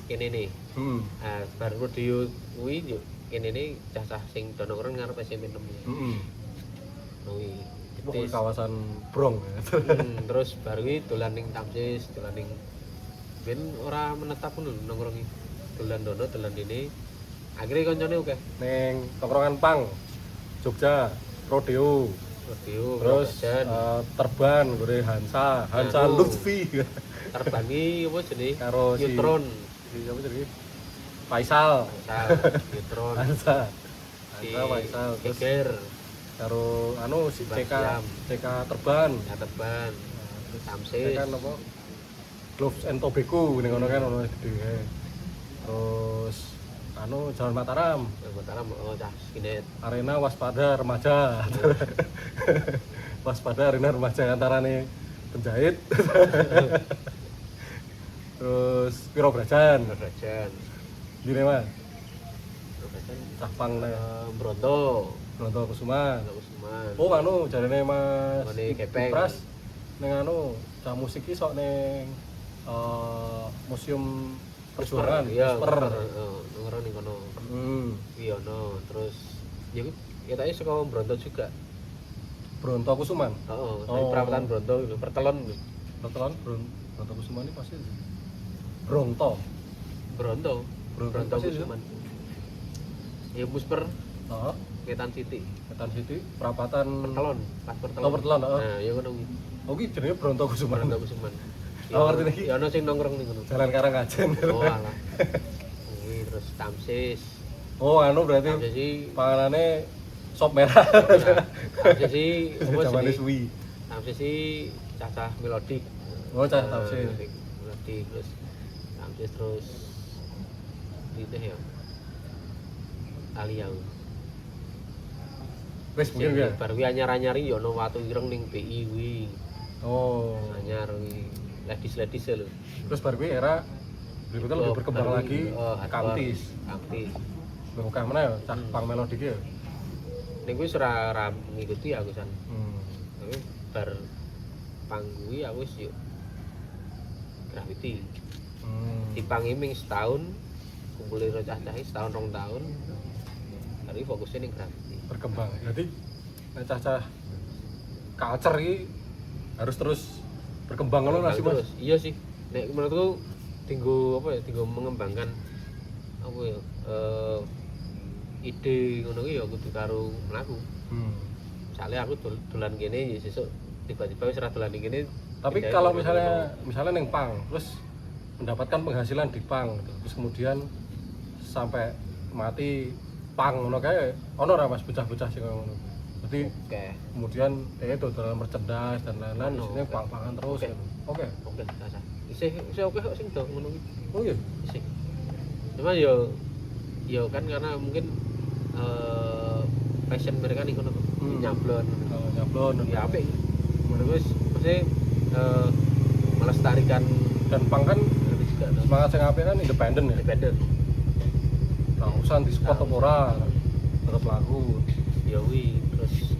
Kene ne. Heeh. Ah, bar Rodeo kuwi yo kene ne cah-cah sing do nongkrong ngarep SMP 6. Heeh. Kuwi Itu Jetis. kawasan Brong. Terus baru kuwi dolan ning Tamsis, dolan ning ben ora menetap ngono nongkrong iki. Dolan dono, dolan dene. Akhirnya koncone oke. Neng tongkrongan pang Jogja Rodeo. Rodeo, Terus Robajan. Terban gore Hansa Anu. Lutfi Terbangi apa jenenge? karo si Neutron. Apa jenenge? Faisal Neutron. Hansa Si Faisal terus Geger, karo anu si Bang CK Siam. CK Terban Cateban, terus Tamsis. kan apa Gloves and Tobacco ning ngono kan ono gede terus anu Jalan Mataram Mataram oh cah skinet. Arena Waspada Remaja Waspada Arena Remaja antarane penjahit terus Piro Brajan Robajan. gini Mas Robajan. Cahpang nih Bronto. Bronto Kusuman Kusuman. oh anu jarene Mas Ngene Gepeng. Pras ning anu cah musik iki sok ning museum perjuangan Iya, per nongkrong ning kono. Iya ono. Terus ya kita suka Bronto juga. Bronto Kusuman Heeh, Oh. perawatan Bronto itu pertelon. Betulan Bronto Kusuman ini pasti Bronto Bronto. Bronto Bronto pasti itu. Kusuman. Ya Musper heeh Ketan City. Ketan City perapatan Pertelon, pas pertelon. Oh, pertelon, heeh. Nah, ya ngono kuwi. oh iki jenenge Bronto Kusuman Bronto Kusuman. Oh, ngerti nih. Ya ono sing nongkrong ning kono. Jalan Karangkajen Oh alah. Kuwi terus Tamsis. oh anu berarti Tamsis iki panganane sop merah. Sampai sih apa Zamane sih? suwi. Sampai sih cacah melodik. Oh, cah tau sih. Melodik terus sampai terus itu ya. Aliau. Wis mungkin ya. Bar kuwi anyar-anyari ya ono watu ireng ning BI kuwi. Oh. Anyar kuwi. Ledis-ledis lho. Terus baru gue era berikutnya lebih berkembang lagi Kamtis. Kamtis. Lebih bukan mana ya, cah pang melodi ya. Ning kuwi ora ngikuti aku san. Hmm. Tapi bar panggui aku wis yo graffiti. Dipangi ming setahun, kumpulin cah-cahe setahun 2 tahun. Tapi fokusnya ning graffiti. Berkembang. Jadi cah-cah culture ini harus terus berkembang ngono lah sih Mas. Terus iya sih. Nek menurutku tinggo apa ya, tinggo mengembangkan apa ya ide ngono ki ya kudu karo mlaku. Misalnya aku dolan kene ya sesuk tiba-tiba wis ora dolan kene. Tapi kalau misalnya neng pang terus mendapatkan penghasilan di pang gitu. Terus kemudian sampai mati pang ngono kae ono ora Mas bocah-bocah sing ngono. Jadi kemudian dodolan merchandise dan lain-lain di sini pang-pangan terus. Oke. Oke, sasa. Isih oke kok sing do ngono ki. Oh iya. Isih. Cuma yo kan karena mungkin passion mereka nih kono nyablon. Nyablon. Ya apik. Menurut wis mesti melestarikan dan pang kan semangat sing apik kan independen ya. Independen. Nah, urusan di spot apa ora tetep laku. Ya wi terus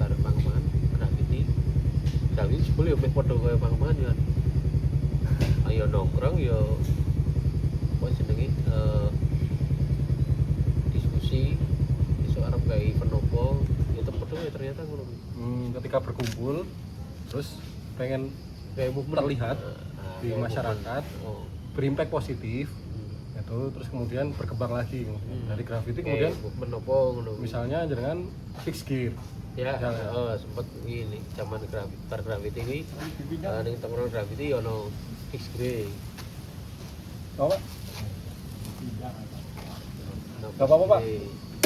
bareng pang-pangan graffiti sebelum ya padha kaya pang-pangan ya. Ayo nongkrong ya apa jenenge diskusi iso arep gawe event opo ya padha ya ternyata ngono. Ketika berkumpul terus pengen terlihat di masyarakat berimpact positif itu terus kemudian berkembang lagi dari graffiti kemudian menopo ngono misalnya dengan fix gear ya sempet ini zaman graffiti ini ning tongkrong graffiti ono fix gear Pak nggak apa-apa Pak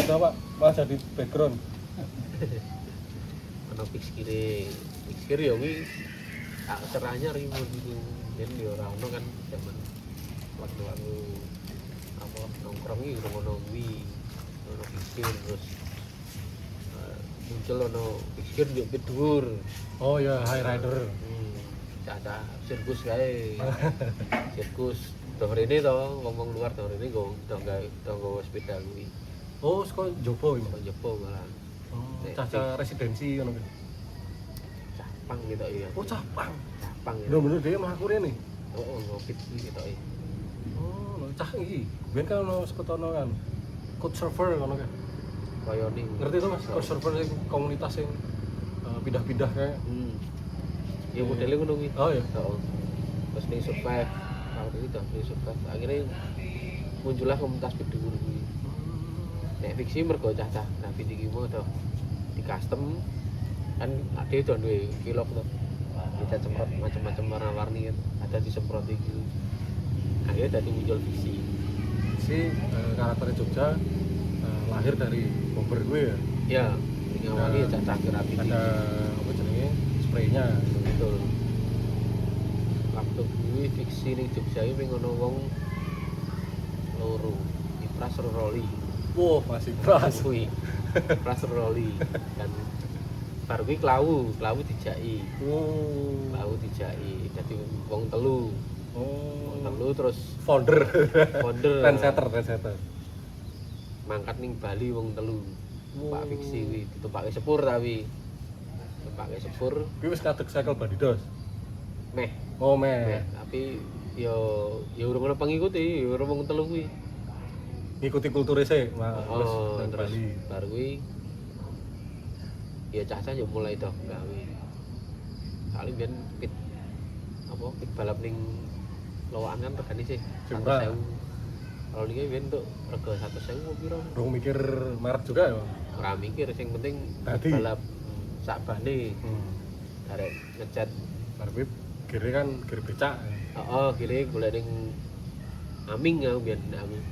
udah Pak malah jadi background ono fix gear ya wi serahnya ribu gitu dan di orang kan zaman waktu apa nongkrong iki ono wi ono pikir terus muncul ono pikir yo dhuwur. Oh ya high rider. Ada sirkus kae. Sirkus doh rene to ngomong luar doh rene go nggo sepeda kuwi. Oh saka Jopo iki. Kok Jopo malah. Oh, caca residensi ngono kuwi. Capang gitu ya. Oh, capang. Capang. Bener-bener dia mlaku rene. Oh, ngopit gitu ya. Cah iki, ben kan ono sepetono kan. Code server ngono kan. Kaya ning. Ngerti to Mas, code server sing komunitas sing pindah-pindah kayak. Ya modelnya ngono kuwi. Oh iya. Heeh. Terus ning survive. Waktu itu ning survive akhirnya muncullah komunitas bedhuwur kuwi. Nek fiksi mergo cah-cah graffiti iki mau to di custom kan ade to duwe kilok to. Dicat semprot macam-macam warna-warni kan. Ada disemprot iki. Akhirnya jadi muncul fiksi. Si karakter Jogja lahir dari bomber gue ya. Ya, ini awalnya cacah graffiti. Ada apa jenenge spraynya gitu. Betul. Waktu gue fiksi ning Jogja iki ngono wong loro, Ipras Roli. Wow, masih keras. Kuwi. Ipras Roli dan bar kuwi klawu dijaki. Oh. Klawu dijaki. Dadi wong telu. Oh. Telu terus founder. trendsetter. Mangkat ning Bali wong telu. Pak fiksi kuwi ditumpake sepur tapi. Tumpake sepur. Kuwi wis kadek cycle bandidos. Meh. Oh, meh. Tapi yo urung ana pengikuti, yo urung wong telu kuwi. Ngikuti kulture sih, terus nang terus Bali. Bar kuwi ya cah-cah yo mulai to gawe. Kali ben pit balap ning lowakan kan regane sih 100.000. Kalau iki ben untuk rega 100.000 opo piro? Durung mikir merek juga ya. Ora mikir sing penting Dadi. balap sak bane. Arek ngecat Bar kuwi kiri kan kiri becak. heeh kire golek ning Aming ya biyen Aming.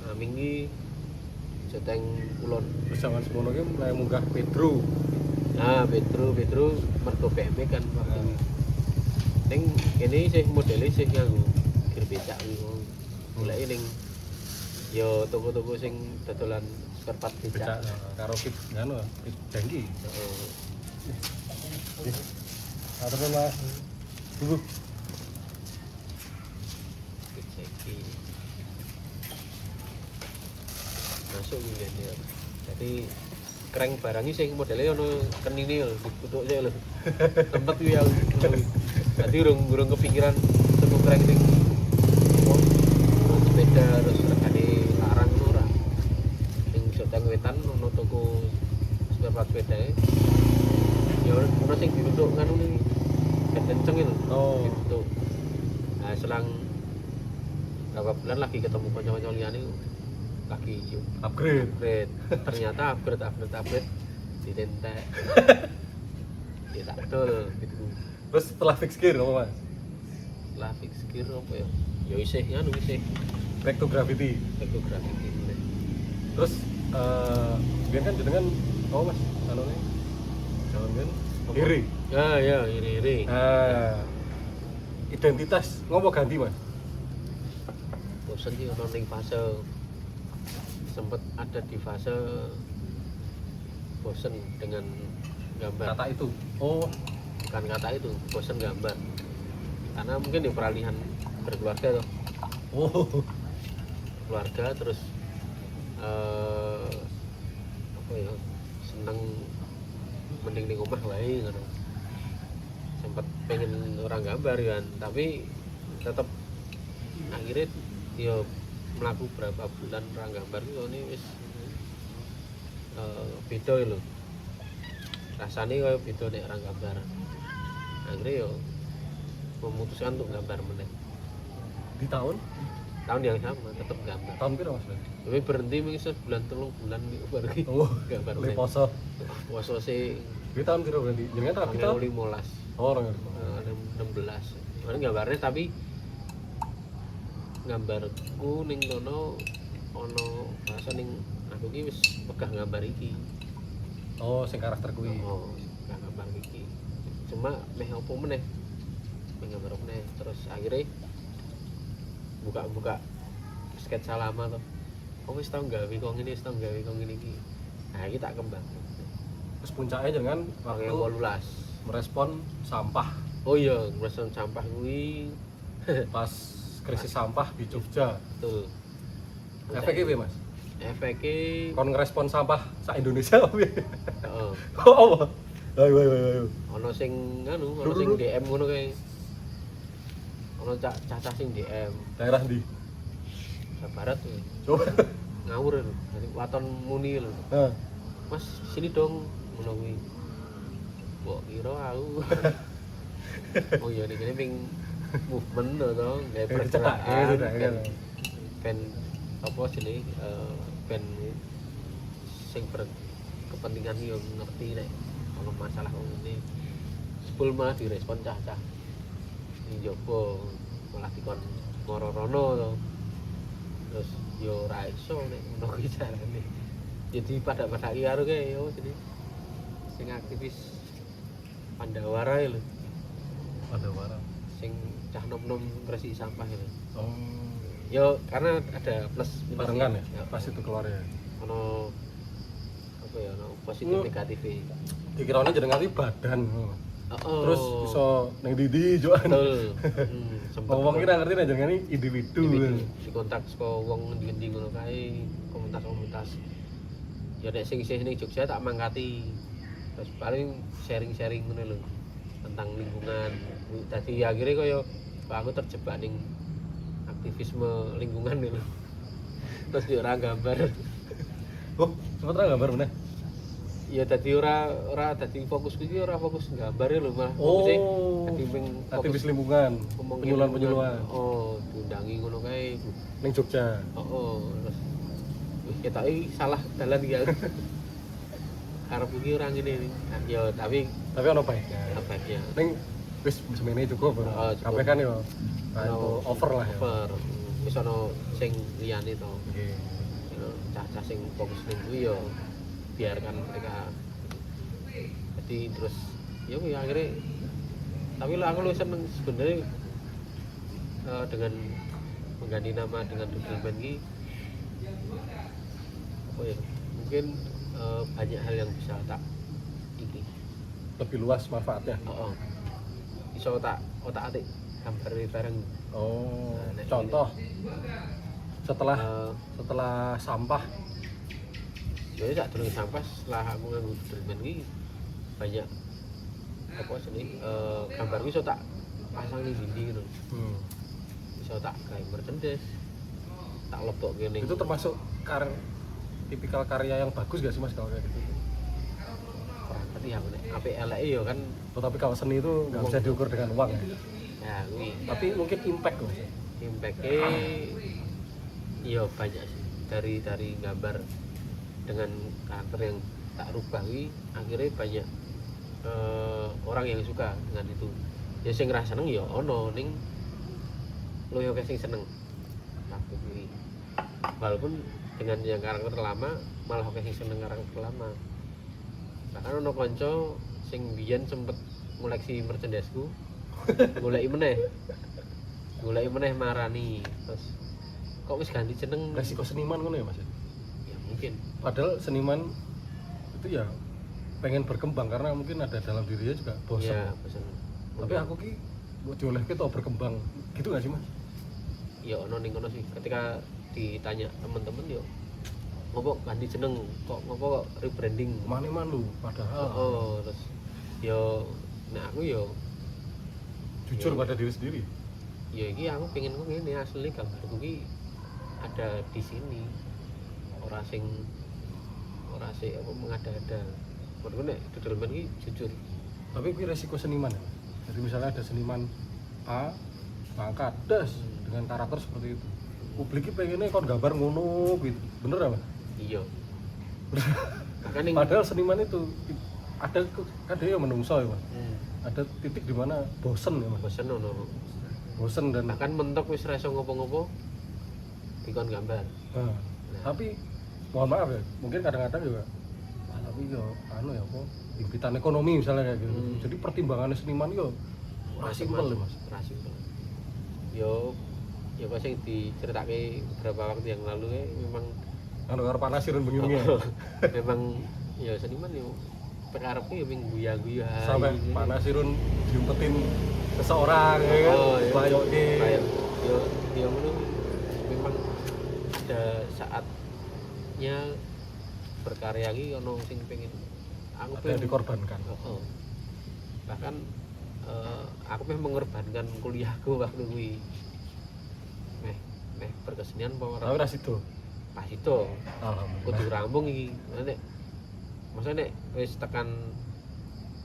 Aming iki Joteng kulon. Terus zaman semono ki mulai munggah Pedro. Nah, Petro mergo BMW kan waktu itu. Ning kene sih modele sih nganggo gir becak kuwi. Goleki ning yo toko-toko sing dodolan spare part Becak becak. karo kit ngono, kit jangki. Heeh. Atau Mas. Tunggu. Keceki. Masuk ini ya. Jadi kreng barangnya sing modelnya ono kenine lho, ditutuk sik lho. Tempat kuwi aku. Dadi urung kepikiran temu kreng ning sepeda terus regane larang ngono ora. Ning Joteng Wetan ono toko spare part sepeda. Ya ono sing ditutuk nganu ning kenceng lho. Oh. Gitu. Nah, selang beberapa bulan lagi ketemu kanca-kanca liyane lagi yuk Upgrade. ternyata upgrade ditentek ya tak betul gitu. Terus setelah fix gear apa Mas? Lah fix gear apa ya ya isih nganu isih Back to gravity. ekografi ini Terus biar kan jenengan oh Mas, anu nih. Jalan kan iri. ya iri Identitas ngopo ganti Mas? bosen sih ono ning fase sempet ada di fase bosen dengan gambar Kata itu. Oh, bukan kata itu bosen gambar karena mungkin di peralihan berkeluarga tuh oh. keluarga terus apa ya seneng mending di rumah wae ngono sempat pengen orang gambar kan tapi tetap akhirnya ya melaku berapa bulan orang gambar itu ini wis beda lho rasanya kayak beda nek orang gambar akhirnya ya memutuskan untuk gambar meneh Di tahun yang sama tetap gambar tahun piro Mas? tapi berhenti mungkin sebulan 3 bulan gitu baru Oh, gambar beli meneh poso. poso sih Di tahun piro berarti? Jenengan rapi tahun? 2015 Oh, orang 16 mana gambarnya tapi gambarku ning kono ono bahasa ning aku ki wis pegah gambar iki Oh, sing karakter kuwi. oh pegah gambar iki cuma meh opo meneh meh gambar opo meneh terus akhirnya buka sketsa lama tuh oh wis tau gawe kok ngene wis tau gawe kok ngene iki nah iki tak kembang Terus puncaknya jangan waktu 2018 merespon sampah oh iya ngurus sampah kuwi pas krisis sampah di Jogja. betul Efeknya piye Mas? efeknya Kon ngerespon sampah sak Indonesia apa piye? heeh Oh, apa? Ayo. ono sing anu ono sing DM ngono kae ono cacah sing DM Daerah ndi? Jawa Barat tuh Coba. ngawur lho jadi waton muni lho Nah, Mas sini dong ngono kuwi mbok kira aku oh iya nek ping movement lho to gawe pergerakan ben apa jenenge ben sing berkepentingan yo ngerti nek ono masalah ngene sepul malah direspon cah-cah ning jopo malah dikon ngororono to terus yo ora iso nek ngono kuwi carane jadi pada karo kae yo sing aktivis Pandawara lho ada warna. sing cah nom-nom ngresiki sampah lho Oh, yo karena ada plus minus barengan ya? Pas itu keluarnya. ono apa ya ono positif negatif Dikiranya jenengan iki badan. oh, Terus iso ning ndi joan. betul sempet Wong kira ngerti nek jenengan iki individu. di kontak saka wong ngendi-endi ngono kae komunitas ya nek sing isih ning Jogja tak mangkati terus paling sharing-sharing ngono lho tentang lingkungan dadi akhirnya kaya aku terjebak ning aktivisme lingkungan lho terus yo ora gambar Oh, sempet ra gambar meneh. ya dadi ora dadi fokus iki ora fokus gambar lho malah fokusnya dadi ping Aktivis lingkungan, penyuluhan. oh diundangi ngono kae Ning Jogja. oh terus wih ketoke salah dalan iki arep iki ora ngene ya tapi Tapi ono baiknya. baiknya Ning wis semene cukup. Oh, cukup. Kabeh kan yo. Nah, itu over lah ya. over wis ono sing liyane to Nggih. cacah sing fokus ning kuwi yo biarkan mereka. Jadi terus ya kuwi akhirnya tapi lah aku lebih seneng sebenarnya dengan mengganti nama dengan Doodle Man ini apa ya mungkin banyak hal yang bisa tak ini lebih luas manfaatnya. bisa otak atik gambar bareng. Nah, Contoh setelah sampah jadi tak durung sampah setelah aku nganggo Doodle Man ini banyak apa jenenge gambar iso tak pasang ning dinding gitu. Bisa tak gawe merchandise. Tak lebok kene. Itu termasuk tipikal karya yang bagus gak sih Mas kalau kayak gitu? Berarti ya apik eleke ya kan. Tapi kalau seni itu nggak bisa diukur dengan uang ya. Ya kuwi. Tapi mungkin impact loh. Impact-e ya banyak sih. Dari gambar dengan karakter yang tak rubah kuwi akhirnya banyak orang yang suka dengan itu. Ya sing ngrasa seneng ya ono ning loyo sing seneng. Waktu kuwi. Walaupun dengan yang karakter lama malah sing seneng karakter lama. Bahkan ono kanca sing biyen sempet ngoleksi merchandise-ku. Goleki meneh marani. Terus kok wis ganti jeneng. Resiko seniman ngono ya Mas? Ya mungkin. Padahal seniman itu ya pengen berkembang karena mungkin ada dalam dirinya juga bosan. Ya, bosan. Tapi aku ki mau diolehke tau berkembang. Gitu gak sih Mas? Ya ono ning kono sih. Ketika ditanya temen-temen yo ngopo ganti jeneng kok ngopo kok rebranding Mane-man lu padahal. Terus yo nah aku yo jujur pada diri sendiri. Ya iki aku pengen kok ngene asli gambarku ki ada di sini. Ora sing apa mengada-ada. Menurutku nek Doodle Man iki jujur. Tapi kuwi resiko seniman ya. Jadi misalnya ada seniman A ngangkat dengan karakter seperti itu. Publik pengennya kon gambar ngono gitu. Bener apa? Iya. Padahal seniman itu ada yang menungso ya Mas. Ada titik di mana bosen ya Mas. Bosen dan bahkan mentok wis ra iso ngopo-ngopo dikon gambar. Nah. Tapi mohon maaf ya, mungkin kadang-kadang juga tapi yo ya apa impitan ekonomi misalnya kayak gitu. Jadi pertimbangannya seniman yo ora simpel Mas. Ora simpel. Yo kok sing diceritake beberapa waktu yang lalu memang karo panasirun bengi-bengi. Memang ya seniman yo pekarepku yo ming guya-guya. Sampai panasirun diumpetin seseorang ya kan. Kayak yo ngono memang ada saatnya berkarya iki ono sing pengen aku pengen dikorbankan. Bahkan aku pengen mengorbankan kuliahku waktu kuwi. Meh berkesenian apa ora? Tapi ra sido. Pas itu. Alhamdulillah. Kudu rampung iki. Nek maksudnya nek wis tekan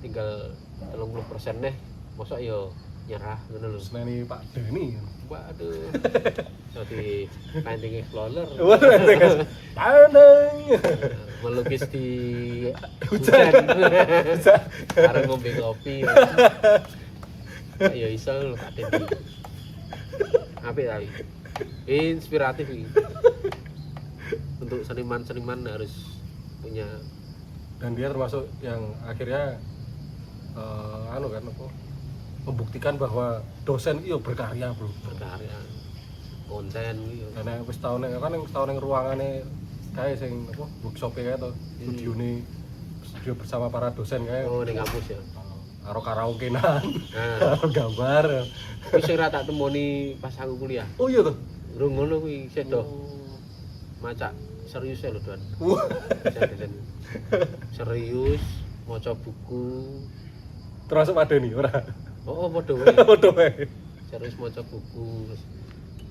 tinggal 30% deh, mosok yo nyerah ngono lho. Seneni Pak Deni. Waduh. So di Painting Explorer. Pandeng. Melukis di hujan. Karena ngombe kopi. Ya iso lho Pak Deni. Apik tapi. Inspiratif iki. Untuk seniman-seniman harus punya. Dan dia termasuk yang akhirnya membuktikan bahwa dosen itu berkarya bro. Berkarya konten gitu. Karena wis tahun yang ruangannya kayak sing workshop kayak to studio bersama para dosen kayak. Di kampus ya. Karo karaokean. Karo gambar. Wis ora tak temoni pas aku kuliah. Oh iya to. Urung ngono kuwi sedo. Macak serius ya lho, Don. Serius maca buku. Termasuk Pak Deni ora? Padha wae. Padha wae. Serius maca buku.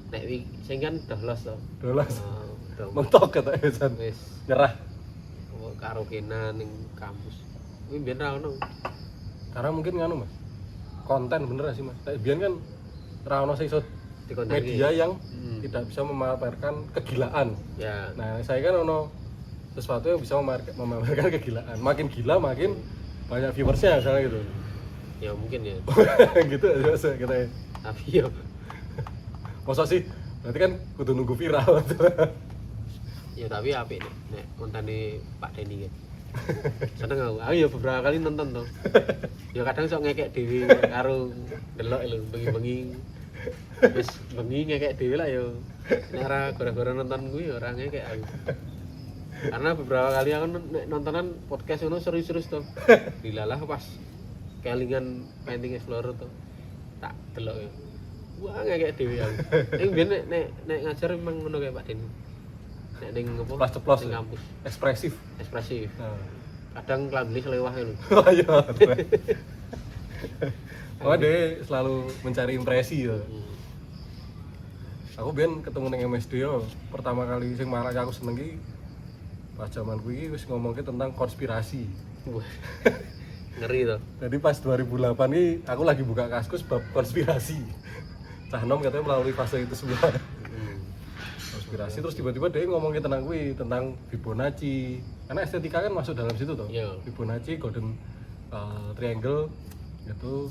Nek sing kan dolos to. Dolos. Mentok katanya San. Wis nyerah. Karaokean ning kampus. Kuwi mbiyen ra ono. Karena mungkin Mas. Konten bener sih Mas. Biyen kan ra ono sing iso media yang tidak bisa memamerkan kegilaan. Ya. Nah, saya kan ono sesuatu yang bisa memamerkan kegilaan. Makin gila makin banyak viewersnya misalnya gitu. Ya mungkin ya. Gitu aja kita ya. Tapi yo masa sih? Berarti kan kudu nunggu viral. Ya tapi apik nek kontane Pak Denny kan. Seneng aku. Aku ya beberapa kali nonton to. Ya kadang sok ngekek dhewe karo delok lho bengi-bengi. Wis bengi ngekek dhewe lah yo. Nek ora gara-gara nonton kuwi ya ora ngekek aku. Karena beberapa kali aku nek nontonan podcast ngono serius-serius to. Dilalah pas kelingan Painting Explorer to. Tak delok yo. Wah ngekek dhewe aku. Biyen nek ngajar memang ngono kayak Pak Denny. Nek ning apa? Ceplos-ceplos ning ya? kampus. Ekspresif. Ekspresif. Kadang klambi selewah lho. Oh iya. Oh dia selalu mencari impresi ya. Aku biyen ketemu ning MSD yo, pertama kali sing marak aku seneng ki pas zaman kuwi wis ngomongke tentang konspirasi. Wah. Ngeri to. Jadi pas 2008 ki aku lagi buka Kaskus bab konspirasi. Cah Nom katanya melalui fase itu semua. Konspirasi terus tiba-tiba dia ngomongin tentang tentang Fibonacci. Karena estetika kan masuk dalam situ toh. Iya. Fibonacci, golden triangle itu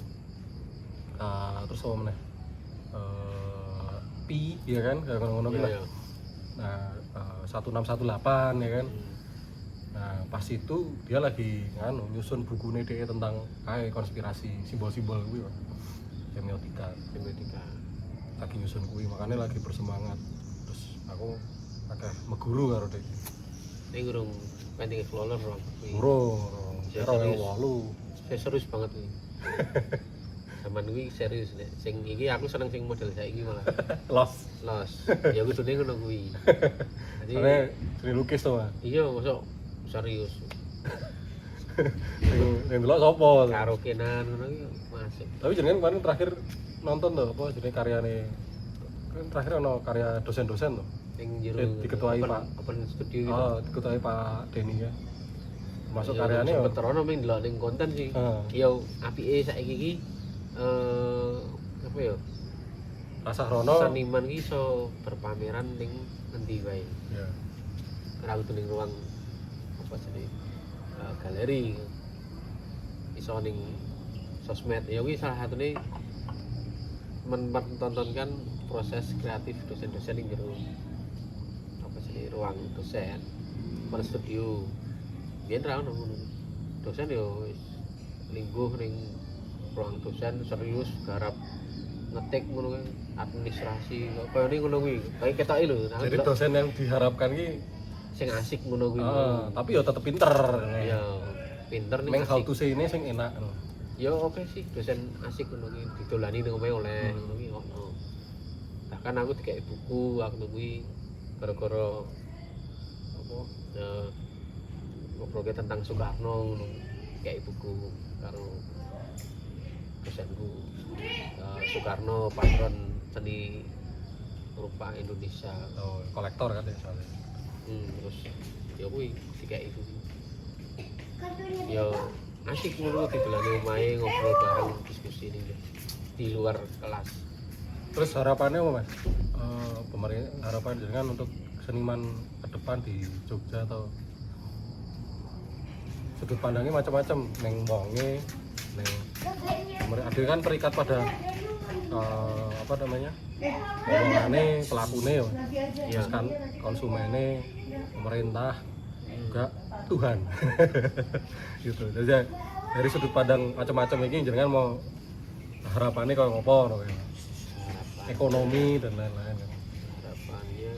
terus apa meneh? Pi ya kan kayak ngono gitu lah. Iya. Nah, 1618 ya kan. Nah, pas itu dia lagi nyusun bukunya dia tentang kayak konspirasi, simbol-simbol kuwi kok. Semiotika. Lagi nyusun kuwi, makanya lagi bersemangat. Terus aku agak meguru karo dia. Ini gurung Painting Explorer bro. Burung. Saya serius banget nih. Zaman kuwi serius nek. Sing iki aku seneng sing model saiki malah. Los. Ya kudune ngono kuwi. Jadi seni lukis to, Mas. iya mosok serius. Yang delok sapa? Karo kenan ngono iki masuk. Tapi jenengan kemarin terakhir nonton tuh apa jenenge karyane kan terakhir ono karya dosen-dosen tuh. Ning jero diketuai Pak open studio gitu. Oh, diketuai Pak Denny ya. Masuk Ya, karyane yo. sempet terono ming delok ning konten sih. Ya apike saiki iki apa ya? Rasa Rono. Seniman iki iso berpameran ning endi wae. Ya. Ora kudu ning ruang apa jenenge galeri. Iso ning sosmed. Ya kuwi salah satune menontonkan proses kreatif dosen-dosen ning jero apa jenenge ruang dosen. Pada studio. Biyen ra ono ngono. Dosen yo wis lingguh ning ruang dosen serius garap ngetik ngono kuwi administrasi kaya ning ngono kuwi. Kayak ketoke lho. Jadi dosen yang diharapkan ki Sing asik ngono kuwi. tapi yo tetep pinter. Ya, pinter ning Meng how asik. to say ini sing enak. Ya oke sih dosen asik ngono kuwi didolani ning omahe oleh ngono kuwi ono. Bahkan aku dikek buku aku kuwi gara-gara apa ngobrolke tentang Soekarno ngono. Kayak buku karo dosenku Soekarno patron seni rupa Indonesia. Oh, kolektor kan ya soalnya. Terus ya kuwi dikek itu. Ya asik ngono didelani omahe ngobrol bareng diskusi ini di luar kelas. Terus harapannya apa, Mas? Pemerintah harapan jenengan untuk seniman ke depan di Jogja atau sudut pandangnya macam-macam, neng wonge, neng ada kan terikat pada apa namanya? Omongane, pelakune ya. Terus kan konsumennya, pemerintah, juga Tuhan. Gitu. Jadi dari sudut pandang macam-macam ini jenengan mau harapannya kalau ngopo ekonomi dan lain-lain. Harapannya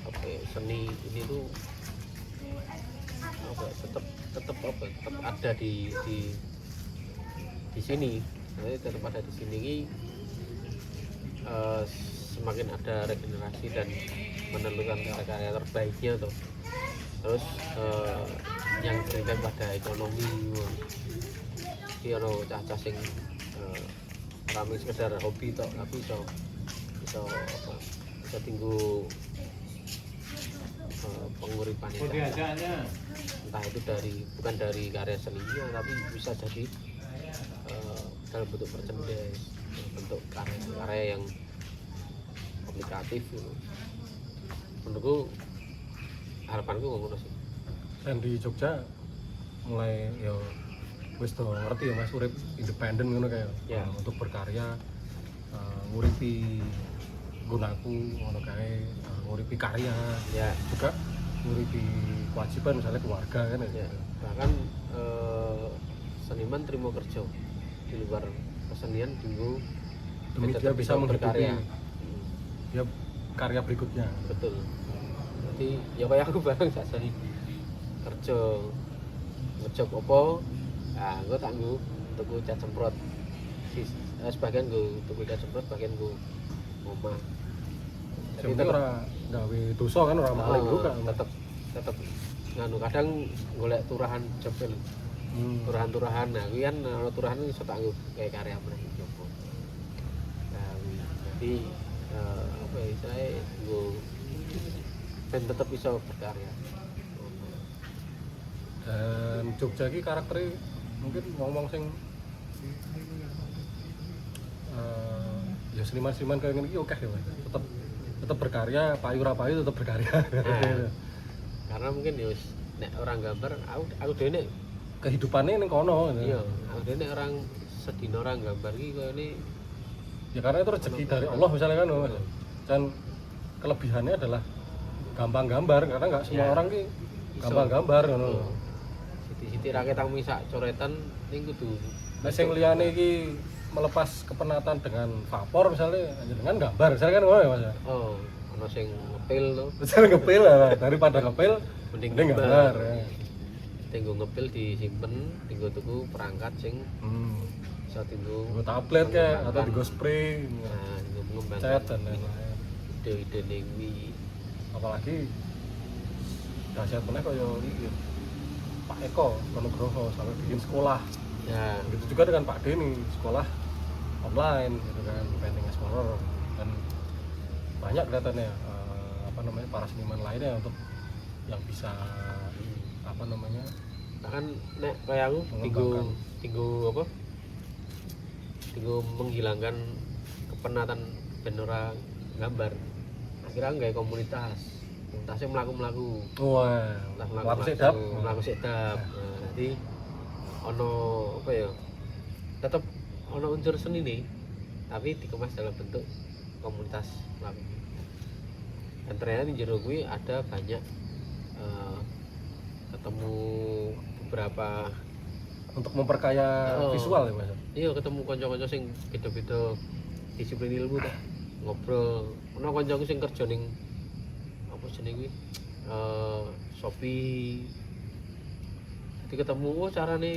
apa ya, seni ini tuh apa tetap ada di sini. Jadi tetap ada di sini ini semakin ada regenerasi dan menentukan karya-karya terbaiknya tuh. Terus yang berikan pada ekonomi dia ono cacah sing kami sekedar hobi toh tapi iso apa iso tinggu penguripan itu entah itu bukan dari karya seninya tapi bisa jadi dalam bentuk merchandise, bentuk karya yang aplikatif gitu. Menurutku harapanku ngono sih. Dan di Jogja mulai ya wis to ngerti ya Mas urip independen ngono kayak Ya. untuk berkarya nguripi gunaku ngono kae nguripi karya Ya, juga nguripi kewajiban misalnya keluarga kan ya. Bahkan seniman terima kerja di luar kesenian dulu demi biar dia tetap bisa menghidupi berkarya. dia karya berikutnya. Betul. Jadi ya kayak aku bareng jasa kerja ngejob apa, nah gue tangguh tuku cat semprot. Sebagian gue tuku cat semprot, bagian gue omah. Jadi Jadi ora gawe dosa kan ora maling juga. tetep nganu kadang golek turahan jebel. Turahan-turahan. Nah, kuwi kan ana turahan iso tak nggo kayak karya meneh jopo. Nah, jadi apa ya istilahnya nggo ben tetep iso berkarya. Dan Jogja iki karakternya mungkin ngomong sing ya seniman-seniman kayak gini oke ya Mas. Tetap berkarya, payu ora payu tetap berkarya. Nah, karena mungkin ya wis nek orang gambar aku dhewe nek Kehidupannya ning kono. iya, aku dhewe nek orang sedina orang gambar iki koyo ini Ya karena itu rezeki dari Allah misalnya kan Mas. Dan kelebihannya adalah gampang gambar karena nggak semua Ya. orang ki gampang gambar ngono. siti-siti rakyat tamu misak coretan ning kudu Nah sing liyane iki melepas kepenatan dengan vapor misalnya dengan gambar misalnya kan ngono ya Mas. oh ana sing ngepil to Misalnya ngepil lah daripada ngepil mending mending gambar. Ya. tinggo ngepil disimpen tinggo tuku perangkat sing bisa tinggo Digo tablet kayak atau digo spray, nah tinggo mengembangkan cat dan lain-lain. ide-ide ning wi Apalagi dahsyat meneh kaya iki Pak Eko Nugroho sampai bikin sekolah. ya Begitu juga dengan Pak Denny, sekolah online gitu kan, Painting Explorer dan banyak kelihatannya para seniman lainnya untuk yang bisa bahkan nek kayak aku tinggo Mengembangkan. tinggo menghilangkan kepenatan ben ora gambar akhirnya nggak komunitasnya melaku wah, laku sedap. melaku sedap. Nah, jadi ono apa ya tetap ono unsur seni nih tapi dikemas dalam bentuk komunitas melaku dan ternyata di jero kuwi ada banyak ketemu beberapa Untuk memperkaya visual ya Mas. iya ketemu kanca-kanca sing beda-beda disiplin ilmu ta ngobrol ono kancaku sing kerja ning apa jenenge kuwi Shopee jadi ketemu carane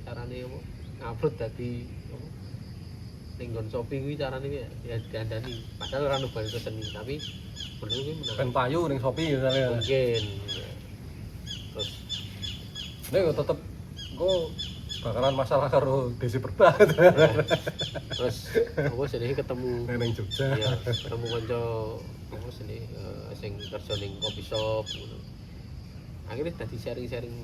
apa ngupload dadi apa ning nggon Shopee kuwi carane ya diandani padahal ora nubani itu seni tapi menurut kuwi menarik Pen payu ning Shopee misalnya. mungkin terus Nek tetep engko bakalan masalah karo Desi Perba. terus apa jenenge ketemu Ning Jogja. iya ketemu kanca apa sini sing kerja ning coffee shop ngono akhirnya dadi sharing-sharing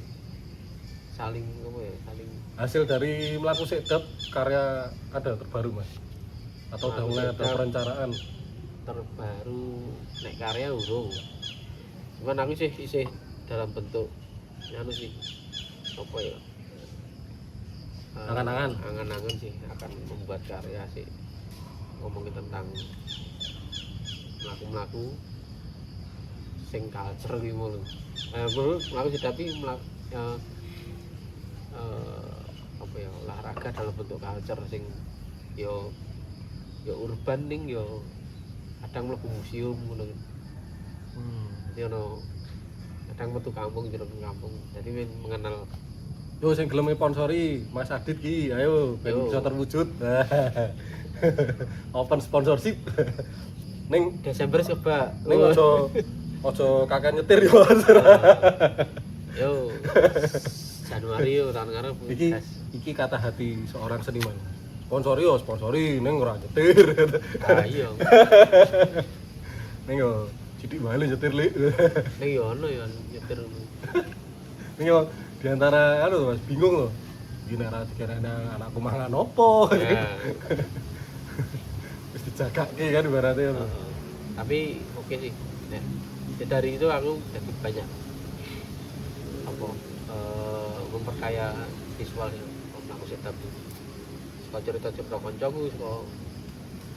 saling apa ya saling Hasil dari melaku sedap karya ada terbaru Mas. Atau udah Melaku mulai ada Sedap. perencanaan. terbaru nek karya urung cuman aku sih isih dalam bentuk anu sih apa ya angan-angan sih akan membuat karya sih ngomongin tentang melaku sing culture iki ngono melaku sih tapi apa ya olahraga dalam bentuk culture sing yo urban ning yo kadang mlebu museum ngono jadi ono kadang metu kampung jero kampung jadi mengenal Yo sing gelem sponsori Mas Adit ki, ayo ben Yo. bisa terwujud. Open sponsorship. Ning Desember coba aja kakek nyetir yo. yo Januari yo tahun ngarep Iki kata hati seorang seniman. Sponsori ning ora nyetir. ah iya Ning yo sithik wae nyetir Lik. ning yo ono yo nyetir Ning yo di antara Mas bingung loh. Gini dikira anakku mangan opo. ya Wis dijagake kan ibaratnya. tapi oke sih nah, dari itu aku jadi banyak apa memperkaya visual yang aku sedap suka cerita-cerita koncoku suka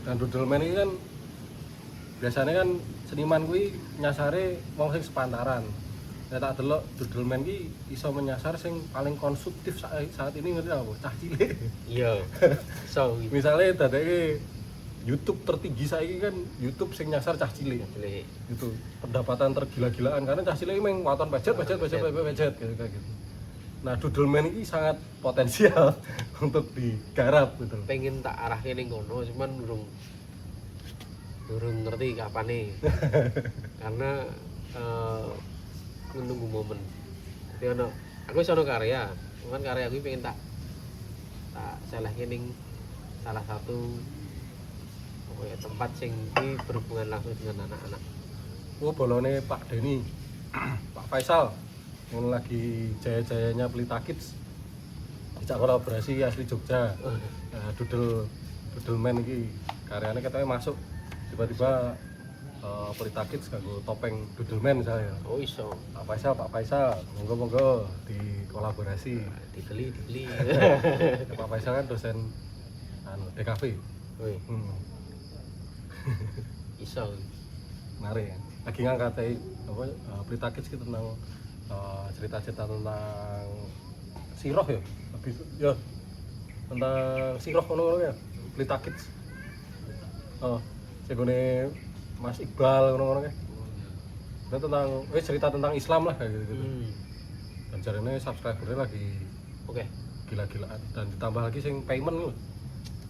Dan doodleman ini kan biasanya kan seniman kuwi nyasare wong sing sepantaran. Nek tak delok doodleman ki iso menyasar sing paling konsumtif saat ini ngerti apa? Cah cilik. Iya. So, Misalnya dadeke YouTube tertinggi saiki kan YouTube sing nyasar cah cilik. cilik. Itu pendapatan tergila-gilaan karena cah cilik meng waton budget kayak gitu. Nah, doodleman ini sangat potensial untuk digarap gitu. Pengen tak arahke ning kono cuman durung ngerti kapan nih. Karena menunggu momen. Jadi aku wis ono karya, cuman karya aku pengen tak selehke ning salah satu tempat sing iki berhubungan langsung dengan anak-anak. Oh, bolone Pak Denny, Pak Faisal yang lagi jaya-jayanya Pelita Kids. Dijak kolaborasi asli Jogja. Nah, doodleman iki karyanya katanya masuk tiba-tiba Pelita Kids kanggo topeng doodleman misalnya. Oh iso. Pak Faisal, monggo di kolaborasi. Dibeli. Pak Faisal kan dosen DKV. Woi, iso. Menarik ya. Lagi ngangkat apa Pelita Kids itu tentang cerita-cerita tentang siroh ya. Lebih ya tentang siroh ngono ya. Pelita Kids. Segone Mas Iqbal ngono-ngono kae. Itu tentang cerita tentang Islam lah kayak gitu. Dan jarene subscribernya lagi Oke. gila-gilaan dan ditambah lagi sing payment loh.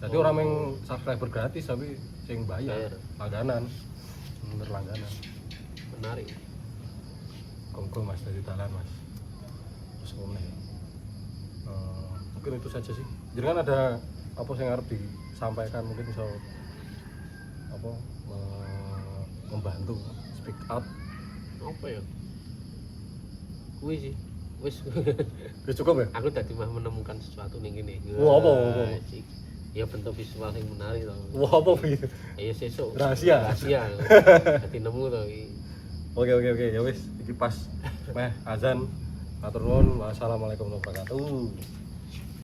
Jadi orang yang subscriber gratis tapi sing bayar langganan. Bener langganan. Menarik. Kongko Mas dari Talan Mas. Terus ngomong mungkin itu saja sih. Jadi kan ada apa yang harus disampaikan mungkin bisa apa membantu speak up. Apa ya? Kuwi sih. Wis. Ya cukup ya? Aku tadi mah menemukan sesuatu ning kene. Wah, apa? Ya bentuk visual yang menarik to. Wah, apa ini? Ya sesuk. Rahasia. Dadi nemu to iki. Oke ya wis iki pas meh azan. Matur nuwun. Wassalamualaikum warahmatullahi wabarakatuh.